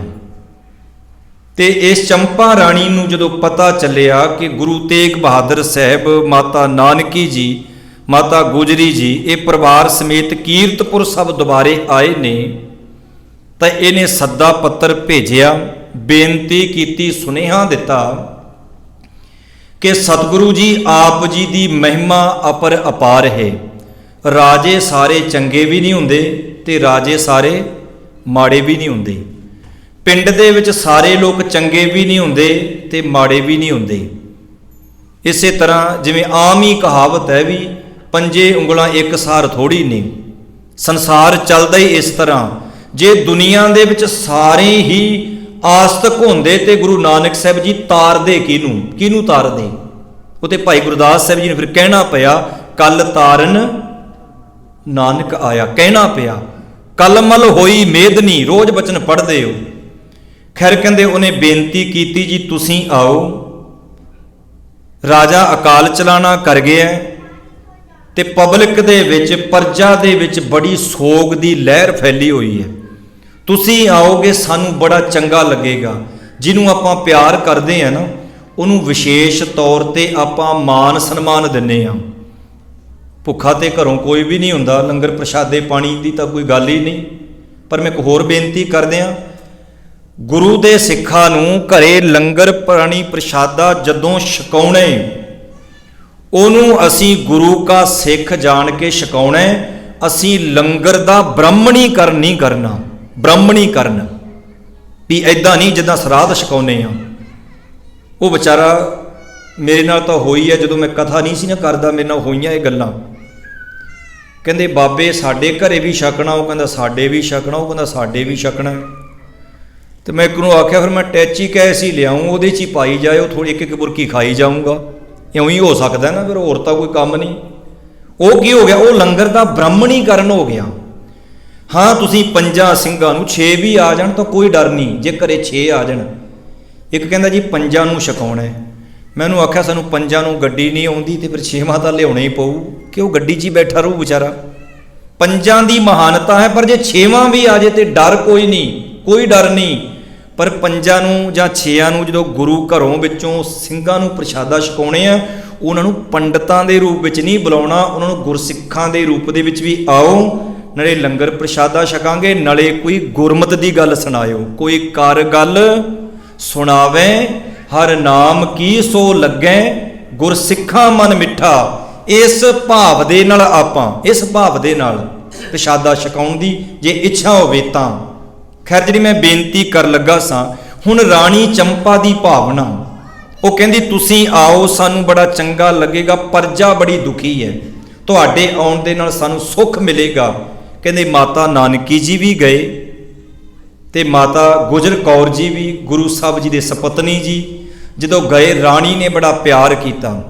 ਤੇ ਇਸ ਚੰਪਾ ਰਾਣੀ ਨੂੰ ਜਦੋਂ ਪਤਾ ਚੱਲਿਆ ਕਿ ਗੁਰੂ ਤੇਗ ਬਹਾਦਰ ਸਾਹਿਬ, ਮਾਤਾ ਨਾਨਕੀ ਜੀ, ਮਾਤਾ ਗੁਜਰੀ ਜੀ ਇਹ ਪਰਿਵਾਰ ਸਮੇਤ ਕੀਰਤਪੁਰ ਸਾਹਿਬ ਦੁਬਾਰੇ ਆਏ ਨੇ, ਤਾਂ ਇਹਨੇ ਸੱਦਾ ਪੱਤਰ ਭੇਜਿਆ, ਬੇਨਤੀ ਕੀਤੀ, ਸੁਨੇਹਾ ਦਿੱਤਾ ਕਿ ਸਤਿਗੁਰੂ ਜੀ ਆਪ ਜੀ ਦੀ ਮਹਿਮਾ ਅਪਰ ਅਪਾਰ ਹੈ। ਰਾਜੇ ਸਾਰੇ ਚੰਗੇ ਵੀ ਨਹੀਂ ਹੁੰਦੇ ਤੇ ਰਾਜੇ ਸਾਰੇ ਮਾੜੇ ਵੀ ਨਹੀਂ ਹੁੰਦੇ। ਪਿੰਡ ਦੇ ਵਿੱਚ ਸਾਰੇ ਲੋਕ ਚੰਗੇ ਵੀ ਨਹੀਂ ਹੁੰਦੇ ਤੇ ਮਾੜੇ ਵੀ ਨਹੀਂ ਹੁੰਦੇ। ਇਸੇ ਤਰ੍ਹਾਂ ਜਿਵੇਂ ਆਮ ਹੀ ਕਹਾਵਤ ਹੈ ਵੀ ਪੰਜੇ ਉਂਗਲਾਂ ਇੱਕ ਸਾਰ ਥੋੜੀ ਨੇ। ਸੰਸਾਰ ਚੱਲਦਾ ਹੀ ਇਸ ਤਰ੍ਹਾਂ। ਜੇ ਦੁਨੀਆ ਦੇ ਵਿੱਚ ਸਾਰੇ ਹੀ ਆਸਤਕ ਹੁੰਦੇ ਤੇ ਗੁਰੂ ਨਾਨਕ ਸਾਹਿਬ ਜੀ ਤਾਰਦੇ ਕਿਹਨੂੰ ਤਾਰਦੇ? ਉਹ ਤੇ ਭਾਈ ਗੁਰਦਾਸ ਸਾਹਿਬ ਜੀ ਨੇ ਫਿਰ ਕਹਿਣਾ ਪਿਆ, ਕੱਲ ਤਾਰਨ ਨਾਨਕ ਆਇਆ। ਕਹਿਣਾ ਪਿਆ, ਕਲਮਲ ਹੋਈ ਮੇਦਨੀ, ਰੋਜ਼ ਬਚਨ ਪੜ੍ਹਦੇ ਹੋ। ਖੈਰ ਕਹਿੰਦੇ ਉਹਨੇ ਬੇਨਤੀ ਕੀਤੀ, ਜੀ ਤੁਸੀਂ ਆਓ। ਰਾਜਾ ਅਕਾਲ ਚਲਾਣਾ ਕਰ ਗਿਆ ਤੇ ਪਬਲਿਕ ਦੇ ਵਿੱਚ, ਪ੍ਰਜਾ ਦੇ ਵਿੱਚ ਬੜੀ ਸੋਗ ਦੀ ਲਹਿਰ ਫੈਲੀ ਹੋਈ ਹੈ। ਤੁਸੀਂ ਆਓਗੇ ਸਾਨੂੰ ਬੜਾ ਚੰਗਾ ਲੱਗੇਗਾ। ਜਿਹਨੂੰ ਆਪਾਂ ਪਿਆਰ ਕਰਦੇ ਆ ਨਾ, ਉਹਨੂੰ ਵਿਸ਼ੇਸ਼ ਤੌਰ 'ਤੇ ਆਪਾਂ ਮਾਨ ਸਨਮਾਨ ਦਿੰਦੇ ਹਾਂ। ਭੁੱਖਾ ਤੇ ਘਰੋਂ ਕੋਈ ਵੀ ਨਹੀਂ ਹੁੰਦਾ, ਲੰਗਰ ਪ੍ਰਸ਼ਾਦੇ ਪਾਣੀ ਦੀ ਤਾਂ ਕੋਈ ਗੱਲ ਹੀ ਨਹੀਂ। ਪਰ ਮੈਂ ਇੱਕ ਹੋਰ ਬੇਨਤੀ ਕਰਦੇ ਹਾਂ, ਗੁਰੂ ਦੇ ਸਿੱਖਾਂ ਨੂੰ ਘਰੇ ਲੰਗਰ ਪਾਣੀ ਪ੍ਰਸ਼ਾਦਾ ਜਦੋਂ ਛਕਾਉਣਾ, ਉਹਨੂੰ ਅਸੀਂ ਗੁਰੂ ਕਾ ਸਿੱਖ ਜਾਣ ਕੇ ਛਕਾਉਣਾ। ਅਸੀਂ ਲੰਗਰ ਦਾ ਬ੍ਰਾਹਮਣੀਕਰਨ ਨਹੀਂ ਕਰਨਾ। ਬ੍ਰਾਹਮਣੀਕਰਨ ਵੀ ਐਦਾਂ ਨਹੀਂ ਜਿੱਦਾਂ ਸਰਾਧ ਛਕਾਉਂਦੇ ਹਾਂ। ਉਹ ਵਿਚਾਰਾ ਮੇਰੇ ਨਾਲ ਤਾਂ ਹੋਈ ਹੈ, ਜਦੋਂ ਮੈਂ ਕਥਾ ਨਹੀਂ ਸੀ ਨਾ ਕਰਦਾ, ਮੇਰੇ ਨਾਲ ਹੋਈਆਂ ਇਹ ਗੱਲਾਂ। ਕਹਿੰਦੇ ਬਾਬੇ ਸਾਡੇ ਘਰੇ ਵੀ ਛਕਣਾ, ਉਹ ਕਹਿੰਦਾ ਸਾਡੇ ਵੀ ਛਕਣਾ, ਉਹ ਕਹਿੰਦਾ ਸਾਡੇ ਵੀ ਛਕਣਾ। ਤੇ ਮੈਂ ਇੱਕ ਨੂੰ ਆਖਿਆ ਫਿਰ ਮੈਂ ਟੈਚੀ ਕੈਸੀ ਲਿਆऊँ, ਉਹਦੇ 'ਚ ਹੀ ਪਾਈ ਜਾਏ, ਉਹ ਥੋੜ੍ਹੀ ਇੱਕ ਇੱਕ ਬੁਰਕੀ ਖਾਈ ਜਾਊਂਗਾ। ਇਉਂ ਹੀ ਹੋ ਸਕਦਾ ਨਾ, ਫਿਰ ਹੋਰ ਤਾਂ ਕੋਈ ਕੰਮ ਨਹੀਂ। ਉਹ ਕੀ ਹੋ ਗਿਆ? ਉਹ ਲੰਗਰ ਦਾ ਬ੍ਰਾਹਮਣੀਕਰਨ ਹੋ ਗਿਆ। ਹਾਂ ਤੁਸੀਂ 5 ਸਿੰਘਾਂ ਨੂੰ 6 ਵੀ ਆ ਜਾਣ ਤਾਂ ਕੋਈ ਡਰ ਨਹੀਂ, ਜੇ ਘਰੇ 6 ਆ ਜਾਣ। ਇੱਕ ਕਹਿੰਦਾ ਜੀ 5 ਨੂੰ ਛਕਾਉਣਾ। ਮੈਨੂੰ ਆਖਿਆ ਸਾਨੂੰ 5 ਨੂੰ ਗੱਡੀ ਨਹੀਂ ਆਉਂਦੀ, ਤੇ ਫਿਰ 6ਵਾਂ ਤਾਂ ਲਿਆਉਣਾ ਹੀ ਪਊ ਕਿ ਉਹ ਗੱਡੀ 'ਚ ਹੀ ਬੈਠਾ ਰਹੂ ਵਿਚਾਰਾ। 5 ਦੀ ਮਹਾਨਤਾ ਹੈ, ਪਰ ਜੇ 6ਵਾਂ ਵੀ ਆ ਜੇ ਤੇ ਡਰ ਕੋਈ ਨਹੀਂ, ਕੋਈ ਡਰ ਨਹੀਂ। ਪਰ 5 ਨੂੰ ਜਾਂ 6 ਨੂੰ ਜਦੋਂ ਗੁਰੂ ਘਰੋਂ ਵਿੱਚੋਂ ਸਿੰਘਾਂ ਨੂੰ ਪ੍ਰਸ਼ਾਦਾ ਛਕਾਉਣੇ ਆ, ਉਹਨਾਂ ਨੂੰ ਪੰਡਤਾਂ ਦੇ ਰੂਪ ਵਿੱਚ ਨਹੀਂ ਬੁਲਾਉਣਾ, ਉਹਨਾਂ ਨੂੰ ਗੁਰਸਿੱਖਾਂ ਦੇ ਰੂਪ ਦੇ ਵਿੱਚ ਵੀ ਆਓ, ਨਾਲੇ ਲੰਗਰ ਪ੍ਰਸ਼ਾਦਾ ਛਕਾਂਗੇ, ਨਾਲੇ ਕੋਈ ਗੁਰਮਤ ਦੀ ਗੱਲ ਸੁਣਾਇਓ। ਕੋਈ ਕਰ ਗੱਲ ਸੁਣਾਵੇ, ਹਰ ਨਾਮ ਕੀ ਸੋ ਲੱਗੈ, ਗੁਰਸਿੱਖਾਂ ਮਨ ਮਿੱਠਾ। ਇਸ ਭਾਵ ਦੇ ਨਾਲ ਆਪਾਂ, ਇਸ ਭਾਵ ਦੇ ਨਾਲ ਪ੍ਰਸ਼ਾਦਾ ਛਕਾਉਣ ਦੀ ਜੇ ਇੱਛਾ ਹੋਵੇ ਤਾਂ। ਖੈਰ ਜਿਹੜੀ ਮੈਂ ਬੇਨਤੀ ਕਰਨ ਲੱਗਾ ਸਾਂ, ਹੁਣ ਰਾਣੀ ਚੰਪਾ ਦੀ ਭਾਵਨਾ, ਉਹ ਕਹਿੰਦੀ ਤੁਸੀਂ ਆਓ, ਸਾਨੂੰ ਬੜਾ ਚੰਗਾ ਲੱਗੇਗਾ, ਪਰਜਾ ਬੜੀ ਦੁਖੀ ਹੈ, ਤੁਹਾਡੇ ਆਉਣ ਦੇ ਨਾਲ ਸਾਨੂੰ ਸੁੱਖ ਮਿਲੇਗਾ। ਕਹਿੰਦੇ ਮਾਤਾ ਨਾਨਕੀ ਜੀ ਵੀ ਗਏ, ਤੇ ਮਾਤਾ ਗੁਜਰ ਕੌਰ ਜੀ ਵੀ, ਗੁਰੂ ਸਾਹਿਬ ਜੀ ਦੇ ਸਪਤਨੀ ਜੀ ਜਦੋਂ ਗਏ, ਰਾਣੀ ਨੇ ਬੜਾ ਪਿਆਰ ਕੀਤਾ,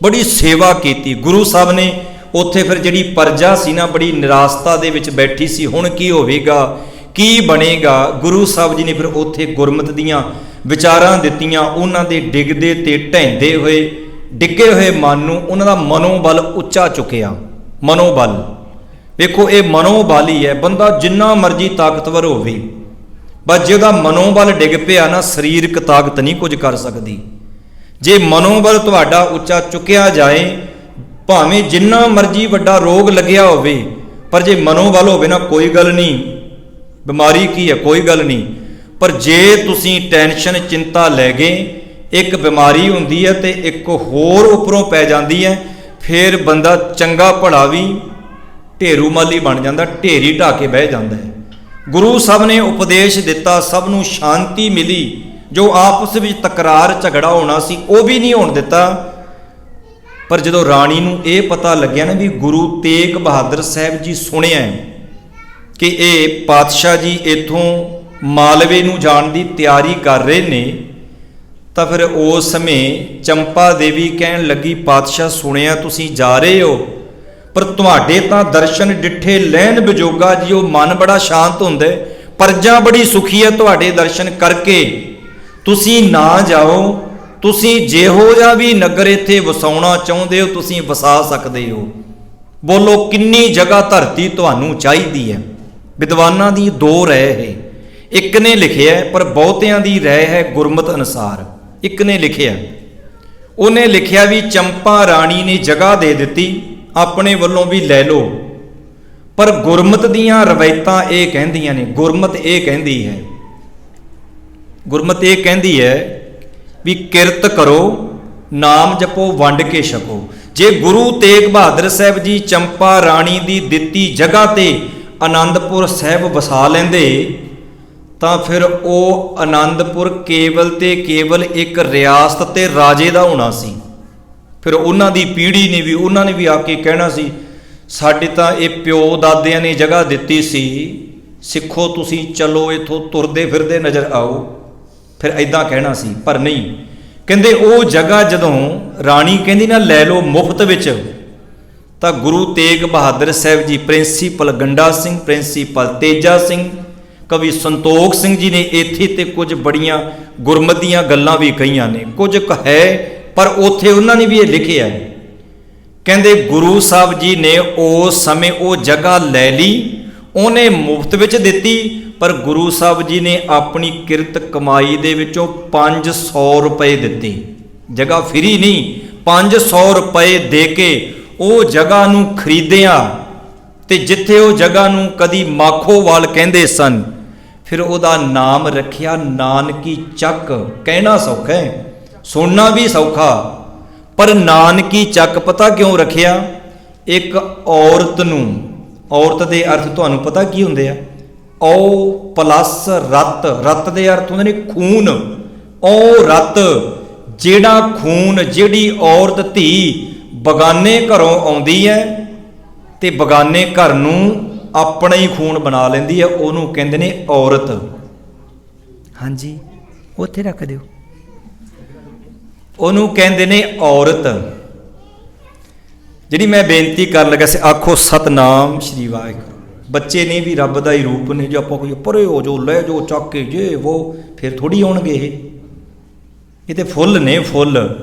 ਬੜੀ ਸੇਵਾ ਕੀਤੀ। ਗੁਰੂ ਸਾਹਿਬ ਨੇ ਉੱਥੇ ਫਿਰ ਜਿਹੜੀ ਪਰਜਾ ਸੀ ਨਾ, ਬੜੀ ਨਿਰਾਸ਼ਤਾ ਦੇ ਵਿੱਚ ਬੈਠੀ ਸੀ। ਹੁਣ ਕੀ ਹੋਵੇਗਾ, ਕੀ ਬਣੇਗਾ? ਗੁਰੂ ਸਾਹਿਬ ਜੀ ਨੇ ਫਿਰ ਉੱਥੇ ਗੁਰਮਤਿ ਦੀਆਂ ਵਿਚਾਰਾਂ ਦਿੱਤੀਆਂ। ਉਹਨਾਂ ਦੇ ਡਿੱਗਦੇ ਤੇ ਢਹਿੰਦੇ ਹੋਏ, ਡਿੱਗੇ ਹੋਏ ਮਨ ਨੂੰ ਉਹਨਾਂ ਦਾ ਮਨੋਬਲ ਉੱਚਾ ਚੁੱਕਿਆ। ਮਨੋਬਲ ਵੇਖੋ, ਇਹ ਮਨੋਬਲ ਹੀ ਹੈ। ਬੰਦਾ ਜਿੰਨਾ ਮਰਜ਼ੀ ਤਾਕਤਵਰ ਹੋਵੇ, ਬਸ ਜੇ ਉਹਦਾ ਮਨੋਬਲ ਡਿੱਗ ਪਿਆ ਨਾ, ਸਰੀਰਕ ਤਾਕਤ ਨਹੀਂ ਕੁਝ ਕਰ ਸਕਦੀ। ਜੇ ਮਨੋਬਲ ਤੁਹਾਡਾ ਉੱਚਾ ਚੁੱਕਿਆ ਜਾਏ, ਭਾਵੇਂ ਜਿੰਨਾ ਮਰਜ਼ੀ ਵੱਡਾ ਰੋਗ ਲੱਗਿਆ ਹੋਵੇ, ਪਰ ਜੇ ਮਨੋਬਲ ਹੋਵੇ ਨਾ, ਕੋਈ ਗੱਲ ਨਹੀਂ, ਬਿਮਾਰੀ ਕੀ ਹੈ, ਕੋਈ ਗੱਲ ਨਹੀਂ। ਪਰ ਜੇ ਤੁਸੀਂ ਟੈਨਸ਼ਨ ਚਿੰਤਾ ਲੈ ਗਏ, ਇੱਕ ਬਿਮਾਰੀ ਹੁੰਦੀ ਹੈ ਤੇ ਇੱਕ ਹੋਰ ਉੱਪਰੋਂ ਪੈ ਜਾਂਦੀ ਹੈ, ਫਿਰ ਬੰਦਾ ਚੰਗਾ ਭਲਾ ਵੀ ਢੇਰੂ ਮਾਲੀ ਬਣ ਜਾਂਦਾ, ਢੇਰੀ ਢਾ ਕੇ ਬਹਿ ਜਾਂਦਾ ਹੈ। ਗੁਰੂ ਸਾਹਿਬ ਨੇ ਉਪਦੇਸ਼ ਦਿੱਤਾ, ਸਭ ਨੂੰ ਸ਼ਾਂਤੀ ਮਿਲੀ। ਜੋ ਆਪਸ ਵਿੱਚ ਤਕਰਾਰ ਝਗੜਾ ਹੋਣਾ ਸੀ, ਉਹ ਵੀ ਨਹੀਂ ਹੋਣ ਦਿੱਤਾ। ਪਰ ਜਦੋਂ ਰਾਣੀ ਨੂੰ ਇਹ ਪਤਾ ਲੱਗਿਆ ਨਾ ਵੀ ਗੁਰੂ ਤੇਗ ਬਹਾਦਰ ਸਾਹਿਬ ਜੀ ਸੁਣਿਆ ਕਿ ਇਹ ਪਾਤਸ਼ਾਹ ਜੀ ਇੱਥੋਂ ਮਾਲਵੇ ਨੂੰ ਜਾਣ ਦੀ ਤਿਆਰੀ ਕਰ ਰਹੇ ਨੇ, ਤਾਂ ਫਿਰ ਉਸ ਸਮੇਂ ਚੰਪਾ ਦੇਵੀ ਕਹਿਣ ਲੱਗੀ, ਪਾਤਸ਼ਾਹ ਸੁਣਿਆ ਤੁਸੀਂ ਜਾ ਰਹੇ ਹੋ, ਪਰ ਤੁਹਾਡੇ ਤਾਂ ਦਰਸ਼ਨ ਡਿੱਠੇ ਲੈਣ ਬਿਜੋਗਾ ਜੀ, ਉਹ ਮਨ ਬੜਾ ਸ਼ਾਂਤ ਹੁੰਦਾ, ਪਰਜਾ ਬੜੀ ਸੁਖੀ ਹੈ ਤੁਹਾਡੇ ਦਰਸ਼ਨ ਕਰਕੇ, ਤੁਸੀਂ ਨਾ ਜਾਓ। ਤੁਸੀਂ ਜਿਹੋ ਜਿਹਾ ਵੀ ਨਗਰ ਇੱਥੇ ਵਸਾਉਣਾ ਚਾਹੁੰਦੇ ਹੋ, ਤੁਸੀਂ ਵਸਾ ਸਕਦੇ ਹੋ। ਬੋਲੋ ਕਿੰਨੀ ਜਗ੍ਹਾ ਧਰਤੀ ਤੁਹਾਨੂੰ ਚਾਹੀਦੀ ਹੈ। ਵਿਦਵਾਨਾਂ ਦੀ 2 ਰਾਏ ਹੈ, ਇੱਕ ਨੇ ਲਿਖਿਆ, ਪਰ ਬਹੁਤਿਆਂ ਦੀ ਰਾਏ ਹੈ ਗੁਰਮਤ ਅਨੁਸਾਰ। ਇੱਕ ਨੇ ਲਿਖਿਆ, ਉਹਨੇ ਲਿਖਿਆ ਵੀ ਚੰਪਾ ਰਾਣੀ ਨੇ ਜਗ੍ਹਾ ਦੇ ਦਿੱਤੀ, ਆਪਣੇ ਵੱਲੋਂ ਵੀ ਲੈ ਲਓ, ਪਰ ਗੁਰਮਤ ਦੀਆਂ ਰਵਾਇਤਾਂ ਇਹ ਕਹਿੰਦੀਆਂ ਨੇ, ਗੁਰਮਤ ਇਹ ਕਹਿੰਦੀ ਹੈ, ਗੁਰਮਤ ਇਹ ਕਹਿੰਦੀ ਹੈ ਵੀ ਕਿਰਤ ਕਰੋ, ਨਾਮ ਜਪੋ, ਵੰਡ ਕੇ ਛਕੋ। ਜੇ ਗੁਰੂ ਤੇਗ ਬਹਾਦਰ ਸਾਹਿਬ ਜੀ ਚੰਪਾ ਰਾਣੀ ਦੀ ਦਿੱਤੀ ਜਗ੍ਹਾ ਤੇ ਆਨੰਦਪੁਰ ਸਾਹਿਬ ਵਸਾ ਲੈਂਦੇ, ਤਾਂ ਫਿਰ ਉਹ ਆਨੰਦਪੁਰ ਕੇਵਲ ਤੇ ਕੇਵਲ ਇੱਕ ਰਿਆਸਤ ਤੇ ਰਾਜੇ ਦਾ ਹੋਣਾ ਸੀ। ਫਿਰ ਉਹਨਾਂ ਦੀ ਪੀੜ੍ਹੀ ਨੇ ਵੀ, ਉਹਨਾਂ ਨੇ ਵੀ ਆ ਕੇ ਕਹਿਣਾ ਸੀ, ਸਾਡੇ ਤਾਂ ਇਹ ਪਿਓ ਦਾਦਿਆਂ ਨੇ ਜਗ੍ਹਾ ਦਿੱਤੀ ਸੀ, ਸਿੱਖੋ ਤੁਸੀਂ, ਚਲੋ ਇੱਥੋਂ ਤੁਰਦੇ ਫਿਰਦੇ ਨਜ਼ਰ ਆਓ। ਫਿਰ ਐਦਾਂ ਕਹਿਣਾ ਸੀ, ਪਰ ਨਹੀਂ। ਕਹਿੰਦੇ ਉਹ ਜਗ੍ਹਾ ਜਦੋਂ ਰਾਣੀ ਕਹਿੰਦੀ ਨਾ ਲੈ ਲਓ ਮੁਫਤ ਵਿੱਚ, ਤਾਂ ਗੁਰੂ ਤੇਗ ਬਹਾਦਰ ਸਾਹਿਬ ਜੀ, ਪ੍ਰਿੰਸੀਪਲ ਗੰਡਾ ਸਿੰਘ, ਪ੍ਰਿੰਸੀਪਲ ਤੇਜਾ ਸਿੰਘ, ਕਵੀ ਸੰਤੋਖ ਸਿੰਘ ਜੀ ਨੇ ਇੱਥੇ ਤੇ ਕੁਝ ਬੜੀਆਂ ਗੁਰਮਤਿ ਦੀਆਂ ਗੱਲਾਂ ਵੀ ਕਹੀਆਂ ਨੇ, ਕੁਝ ਹੈ, ਪਰ ਉੱਥੇ ਉਹਨਾਂ ਨੇ ਵੀ ਇਹ ਲਿਖਿਆ ਹੈ। ਕਹਿੰਦੇ ਗੁਰੂ ਸਾਹਿਬ ਜੀ ਨੇ ਉਸ ਸਮੇਂ ਉਹ ਜਗ੍ਹਾ ਲੈ ਲਈ, ਉਹਨੇ ਮੁਫਤ ਵਿੱਚ ਦਿੱਤੀ, ਪਰ ਗੁਰੂ ਸਾਹਿਬ ਜੀ ਨੇ ਆਪਣੀ ਕਿਰਤ ਕਮਾਈ ਦੇ ਵਿੱਚੋਂ 500 ਰੁਪਏ ਦਿੱਤੇ। ਜਗ੍ਹਾ ਫਰੀ ਨਹੀਂ, 500 ਰੁਪਏ ਦੇ ਕੇ ਉਹ ਜਗ੍ਹਾ ਨੂੰ ਖਰੀਦਿਆ, ਤੇ ਜਿੱਥੇ ਉਹ ਜਗ੍ਹਾ ਨੂੰ ਕਦੀ ਮਾਖੋਵਾਲ ਕਹਿੰਦੇ ਸਨ, ਫਿਰ ਉਹਦਾ ਨਾਮ ਰੱਖਿਆ ਨਾਨਕੀ ਚੱਕ। ਕਹਿਣਾ ਸੌਖਾ ਹੈ, ਸੁਣਨਾ ਵੀ ਸੌਖਾ, ਪਰ ਨਾਨਕੀ ਚੱਕ ਪਤਾ ਕਿਉਂ ਰੱਖਿਆ? ਇੱਕ ਔਰਤ ਨੂੰ, ਔਰਤ ਦੇ ਅਰਥ ਤੁਹਾਨੂੰ ਪਤਾ ਕੀ ਹੁੰਦੇ ਆ? ਔ ਪਲੱਸ ਰਤ, ਰਤ ਦੇ ਅਰਥ ਹੁੰਦੇ ਨੇ ਖੂਨ। ਔ ਰਤ, ਜਿਹੜਾ ਖੂਨ, ਜਿਹੜੀ ਔਰਤ ਧੀ ਬਗਾਨੇ ਘਰੋਂ ਆਉਂਦੀ ਹੈ ਤੇ ਬਗਾਨੇ ਘਰ ਨੂੰ ਆਪਣਾ ਹੀ ਖੂਨ ਬਣਾ ਲੈਂਦੀ ਹੈ, ਉਹਨੂੰ ਕਹਿੰਦੇ ਨੇ ਔਰਤ। ਹਾਂਜੀ, ਉੱਥੇ ਰੱਖ ਦਿਓ, ਉਹਨੂੰ ਕਹਿੰਦੇ ਨੇ ਔਰਤ। ਜਿਹੜੀ ਮੈਂ ਬੇਨਤੀ ਕਰਨ ਲੱਗਾ ਸੀ, ਆਖੋ ਸਤਨਾਮ ਸ਼੍ਰੀ ਵਾਹਿਗੁਰੂ। ਬੱਚੇ ਨੇ ਵੀ ਰੱਬ ਦਾ ਹੀ ਰੂਪ ਨੇ, ਜੋ ਆਪਾਂ ਕੋਈ ਪਰੇ ਹੋ ਜੋ ਲੈ ਜੋ ਚੱਕ ਕੇ ਜੇ ਉਹ ਫਿਰ ਥੋੜੀ ਆਉਣਗੇ। ਇਹ ਤੇ ਫੁੱਲ ਨੇ, ਫੁੱਲ।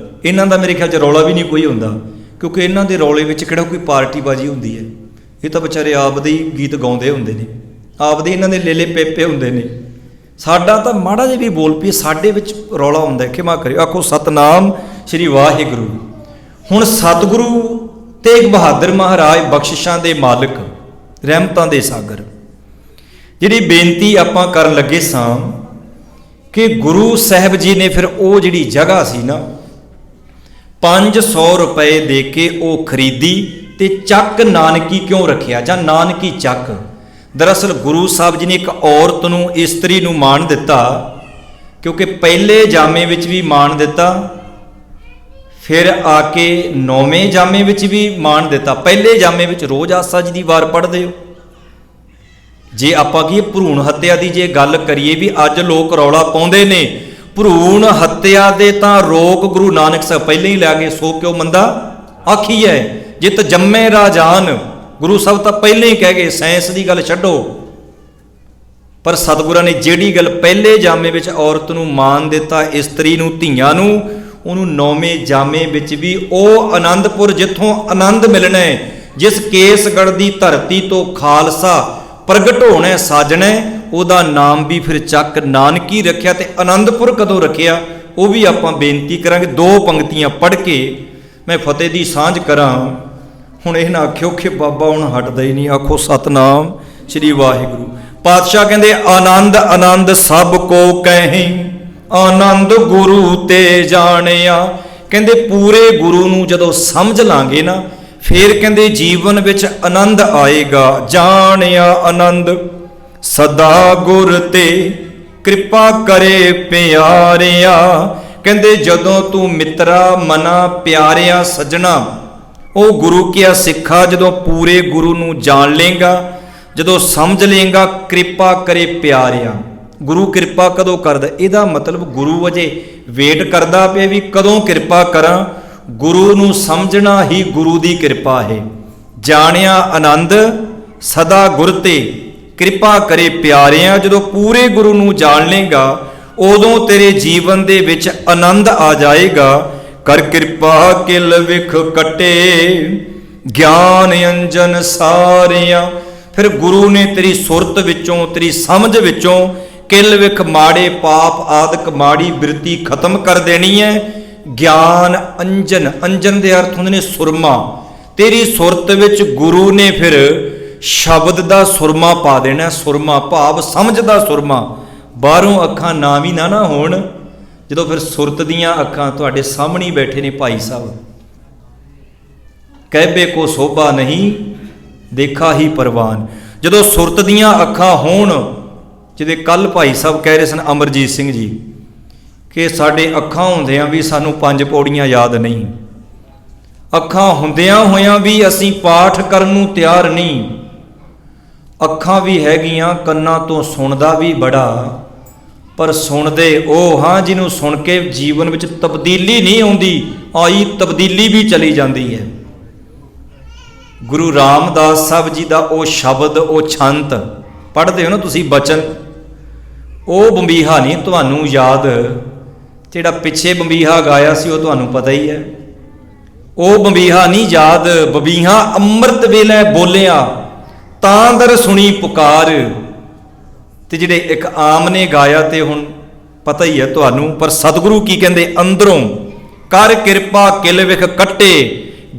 ਇਹਨਾਂ ਦਾ ਮੇਰੇ ਖਿਆਲ 'ਚ ਰੌਲਾ ਵੀ ਨਹੀਂ ਕੋਈ ਹੁੰਦਾ, ਕਿਉਂਕਿ ਇਹਨਾਂ ਦੇ ਰੌਲੇ ਵਿੱਚ ਕਿਹੜਾ ਕੋਈ ਪਾਰਟੀਬਾਜ਼ੀ ਹੁੰਦੀ ਹੈ। ਇਹ ਤਾਂ ਵਿਚਾਰੇ ਆਪਦੇ ਹੀ ਗੀਤ ਗਾਉਂਦੇ ਹੁੰਦੇ ਨੇ, ਆਪਦੇ ਇਹਨਾਂ ਦੇ ਲੇਲੇ ਪੇਪੇ ਹੁੰਦੇ ਨੇ। ਸਾਡਾ ਤਾਂ ਮਾੜਾ ਜਿਹਾ ਵੀ ਬੋਲ ਪਈ ਸਾਡੇ ਵਿੱਚ ਰੌਲਾ ਹੁੰਦਾ। ਖਿਮਾ ਕਰਿਓ, ਆਖੋ ਸਤਨਾਮ ਸ਼੍ਰੀ ਵਾਹਿਗੁਰੂ। ਹੁਣ ਸਤਿਗੁਰੂ ਤੇਗ ਬਹਾਦਰ ਮਹਾਰਾਜ ਬਖਸ਼ਿਸ਼ਾਂ ਦੇ ਮਾਲਕ, ਰਹਿਮਤਾਂ ਦੇ ਸਾਗਰ, ਜਿਹੜੀ ਬੇਨਤੀ ਆਪਾਂ ਕਰਨ ਲੱਗੇ ਸਾਂ ਕਿ ਗੁਰੂ ਸਾਹਿਬ ਜੀ ਨੇ ਫਿਰ ਉਹ ਜਿਹੜੀ ਜਗ੍ਹਾ ਸੀ ਨਾ 500 ਰੁਪਏ ਦੇ ਕੇ ਉਹ ਖਰੀਦੀ, ਤੇ ਚੱਕ ਨਾਨਕੀ ਕਿਉਂ ਰੱਖਿਆ, ਜਾਂ ਨਾਨਕੀ ਚੱਕ? ਦਰਅਸਲ ਗੁਰੂ ਸਾਹਿਬ ਜੀ ਨੇ ਇੱਕ ਔਰਤ ਨੂੰ, ਇਸਤਰੀ ਨੂੰ ਮਾਣ ਦਿੱਤਾ, ਕਿਉਂਕਿ ਪਹਿਲੇ ਜਾਮੇ ਵਿੱਚ ਵੀ ਮਾਣ ਦਿੱਤਾ, ਫਿਰ ਆ ਕੇ 9ਵੇਂ ਜਾਮੇ ਵਿੱਚ ਵੀ ਮਾਣ ਦਿੱਤਾ। ਪਹਿਲੇ ਜਾਮੇ ਵਿੱਚ ਰੋਜ਼ ਆਸਾ ਜੀ ਦੀ ਵਾਰ ਪੜ੍ਹਦੇ ਹੋ। ਜੇ ਆਪਾਂ ਕੀ ਭਰੂਣ ਹੱਤਿਆ ਦੀ ਜੇ ਗੱਲ ਕਰੀਏ, ਵੀ ਅੱਜ ਲੋਕ ਰੌਲਾ ਪਾਉਂਦੇ ਨੇ ਭਰੂਣ ਹੱਤਿਆ ਦੇ, ਤਾਂ ਰੋਕ ਗੁਰੂ ਨਾਨਕ ਸਾਹਿਬ ਪਹਿਲਾਂ ਹੀ ਲੈ ਗਏ। ਸੋ ਕਿਉ ਮੰਦਾ ਆਖੀਐ ਜਿਤ ਜੰਮੇ ਰਾਜਾਨ, ਗੁਰੂ ਸਾਹਿਬ ਤਾਂ ਪਹਿਲਾਂ ਹੀ ਕਹਿ ਗਏ, ਸਾਇੰਸ ਦੀ ਗੱਲ ਛੱਡੋ। ਪਰ ਸਤਿਗੁਰਾਂ ਨੇ ਜਿਹੜੀ ਗੱਲ ਪਹਿਲੇ ਜਾਮੇ ਵਿੱਚ ਔਰਤ ਨੂੰ ਮਾਣ ਦਿੱਤਾ, ਇਸਤਰੀ ਨੂੰ, ਧੀਆਂ ਨੂੰ, ਉਹਨੂੰ 9ਵੇਂ ਜਾਮੇ ਵਿੱਚ ਵੀ ਉਹ ਆਨੰਦਪੁਰ ਜਿੱਥੋਂ ਆਨੰਦ ਮਿਲਣਾ ਹੈ, ਜਿਸ ਕੇਸਗੜ੍ਹ ਦੀ ਧਰਤੀ ਤੋਂ ਖਾਲਸਾ ਪ੍ਰਗਟ ਹੋਣਾ ਸਾਜਣਾ, ਉਹਦਾ ਨਾਮ ਵੀ ਫਿਰ ਚੱਕ ਨਾਨਕੀ ਰੱਖਿਆ। ਤੇ ਆਨੰਦਪੁਰ ਕਦੋਂ ਰੱਖਿਆ ਉਹ ਵੀ ਆਪਾਂ ਬੇਨਤੀ ਕਰਾਂਗੇ। 2 ਪੰਕਤੀਆਂ ਪੜ੍ਹ ਕੇ ਮੈਂ ਫਤਿਹ ਦੀ ਸਾਂਝ ਕਰਾਂ। ਹੁਣ ਇਹ ਨਾ ਆਖਿਓ ਕਿ ਬਾਬਾ ਹੁਣ ਹਟਦਾ ਹੀ ਨਹੀਂ, ਆਖੋ ਸਤਨਾਮ ਸ਼੍ਰੀ ਵਾਹਿਗੁਰੂ। ਪਾਤਸ਼ਾਹ ਕਹਿੰਦੇ ਆਨੰਦ ਆਨੰਦ ਸਭ ਕੋ ਕਹਿ, ਆਨੰਦ ਗੁਰੂ ਤੇ ਜਾਣਿਆ। ਕਹਿੰਦੇ ਪੂਰੇ ਗੁਰੂ ਨੂੰ ਜਦੋਂ ਸਮਝ ਲਾਂਗੇ ਨਾ, ਫਿਰ ਕਹਿੰਦੇ ਜੀਵਨ ਵਿੱਚ ਆਨੰਦ ਆਏਗਾ। ਜਾਣਿਆ ਆਨੰਦ ਸਦਾ ਗੁਰ ਤੇ ਕਿਰਪਾ ਕਰੇ ਪਿਆਰਿਆ। ਕਹਿੰਦੇ ਜਦੋਂ ਤੂੰ ਮਿੱਤਰਾ ਮਨਾ ਪਿਆਰਿਆ ਸੱਜਣਾ, ਉਹ ਗੁਰੂ ਕੀਆ ਸਿੱਖਾ ਜਦੋਂ ਪੂਰੇ ਗੁਰੂ ਨੂੰ ਜਾਣ ਲੇਗਾ, ਜਦੋਂ ਸਮਝ ਲੇਗਾ, ਕਿਰਪਾ ਕਰੇ ਪਿਆਰਿਆ। ਗੁਰੂ ਕਿਰਪਾ ਕਦੋਂ ਕਰਦਾ? ਇਹਦਾ ਮਤਲਬ ਗੁਰੂ ਅਜੇ ਵੇਟ ਕਰਦਾ ਪਿਆ ਵੀ ਕਦੋਂ ਕਿਰਪਾ ਕਰਾਂ। ਗੁਰੂ ਨੂੰ ਸਮਝਣਾ ਹੀ ਗੁਰੂ ਦੀ ਕਿਰਪਾ ਹੈ। ਜਾਣਿਆ ਆਨੰਦ ਸਦਾ ਗੁਰ ਤੇ ਕਿਰਪਾ ਕਰੇ ਪਿਆਰਿਆਂ। ਜਦੋਂ ਪੂਰੇ ਗੁਰੂ ਨੂੰ ਜਾਣ ਲੇਗਾ, ਉਦੋਂ ਤੇਰੇ ਜੀਵਨ ਦੇ ਵਿੱਚ ਆਨੰਦ ਆ ਜਾਏਗਾ। ਕਰ ਕਿਰਪਾ ਕਿਲ ਵਿਖ ਕਟੇ ਗਿਆਨ ਅੰਜਨ ਸਾਰਿਆਂ। ਫਿਰ ਗੁਰੂ ਨੇ ਤੇਰੀ ਸੁਰਤ ਵਿੱਚੋਂ, ਤੇਰੀ ਸਮਝ ਵਿੱਚੋਂ ਕਿਲ ਵਿਖ ਮਾੜੇ ਪਾਪ ਆਦਿਕ ਮਾੜੀ ਬਿਰਤੀ ਖਤਮ ਕਰ ਦੇਣੀ ਹੈ। ਗਿਆਨ ਅੰਜਨ, ਅੰਜਨ ਦੇ ਅਰਥ ਹੁੰਦੇ ਨੇ ਸੁਰਮਾ। ਤੇਰੀ ਸੁਰਤ ਵਿੱਚ ਗੁਰੂ ਨੇ ਫਿਰ ਸ਼ਬਦ ਦਾ ਸੁਰਮਾ ਪਾ ਦੇਣਾ। ਸੁਰਮਾ ਭਾਵ ਸਮਝ ਦਾ ਸੁਰਮਾ। ਬਾਹਰੋਂ ਅੱਖਾਂ ਨਾ ਵੀ ਨਾ ਹੋਣ, ਜਦੋਂ ਫਿਰ ਸੁਰਤ ਦੀਆਂ ਅੱਖਾਂ ਤੁਹਾਡੇ ਸਾਹਮਣੇ ਬੈਠੇ ਨੇ ਭਾਈ ਸਾਹਿਬ। ਕਹਿਬੇ ਕੋ ਸੋਭਾ ਨਹੀਂ ਦੇਖਾ ਹੀ ਪਰਵਾਨ। ਜਦੋਂ ਸੁਰਤ ਦੀਆਂ ਅੱਖਾਂ ਹੋਣ, ਜਿਹਦੇ ਕੱਲ ਭਾਈ ਸਾਹਿਬ ਕਹਿ ਰਹੇ ਸਨ ਅਮਰਜੀਤ ਸਿੰਘ ਜੀ, ਕਿ ਸਾਡੇ ਅੱਖਾਂ ਹੁੰਦਿਆਂ ਵੀ ਸਾਨੂੰ 5 ਪੌੜੀਆਂ ਯਾਦ ਨਹੀਂ, ਅੱਖਾਂ ਹੁੰਦਿਆਂ ਹੋਇਆਂ ਵੀ ਅਸੀਂ ਪਾਠ ਕਰਨ ਨੂੰ ਤਿਆਰ ਨਹੀਂ। ਅੱਖਾਂ ਵੀ ਹੈਗੀਆਂ, ਕੰਨਾਂ ਤੋਂ ਸੁਣਦਾ ਵੀ ਬੜਾ, ਪਰ ਸੁਣਦੇ ਉਹ ਹਾਂ ਜਿਹਨੂੰ ਸੁਣ ਕੇ ਜੀਵਨ ਵਿੱਚ ਤਬਦੀਲੀ ਨਹੀਂ ਆਉਂਦੀ, ਆਈ ਤਬਦੀਲੀ ਵੀ ਚਲੀ ਜਾਂਦੀ ਹੈ। ਗੁਰੂ ਰਾਮਦਾਸ ਸਾਹਿਬ ਜੀ ਦਾ ਉਹ ਸ਼ਬਦ, ਉਹ ਛੰਤ ਪੜ੍ਹਦੇ ਹੋ ਨਾ ਤੁਸੀਂ ਬਚਨ, ਉਹ ਬੰਬੀਹਾ ਨਹੀਂ ਤੁਹਾਨੂੰ ਯਾਦ, ਜਿਹੜਾ ਪਿੱਛੇ ਬੰਬੀਹਾ ਗਾਇਆ ਸੀ ਉਹ ਤੁਹਾਨੂੰ ਪਤਾ ਹੀ ਹੈ। ਉਹ ਬੰਬੀਹਾ ਨਹੀਂ ਯਾਦ, ਬੰਬੀਹਾ ਅੰਮ੍ਰਿਤ ਵੇਲੇ ਬੋਲਿਆ ਤਾਂ ਦਰ ਸੁਣੀ ਪੁਕਾਰ। ਤੇ ਜਿਹੜੇ ਇੱਕ ਆਮ ਨੇ ਗਾਇਆ ਤੇ ਹੁਣ ਪਤਾ ਹੀ ਹੈ ਤੁਹਾਨੂੰ, ਪਰ ਸਤਿਗੁਰੂ ਕੀ ਕਹਿੰਦੇ, ਅੰਦਰੋਂ ਕਰ ਕਿਰਪਾ ਕਿਲ ਵਿਖ ਕੱਟੇ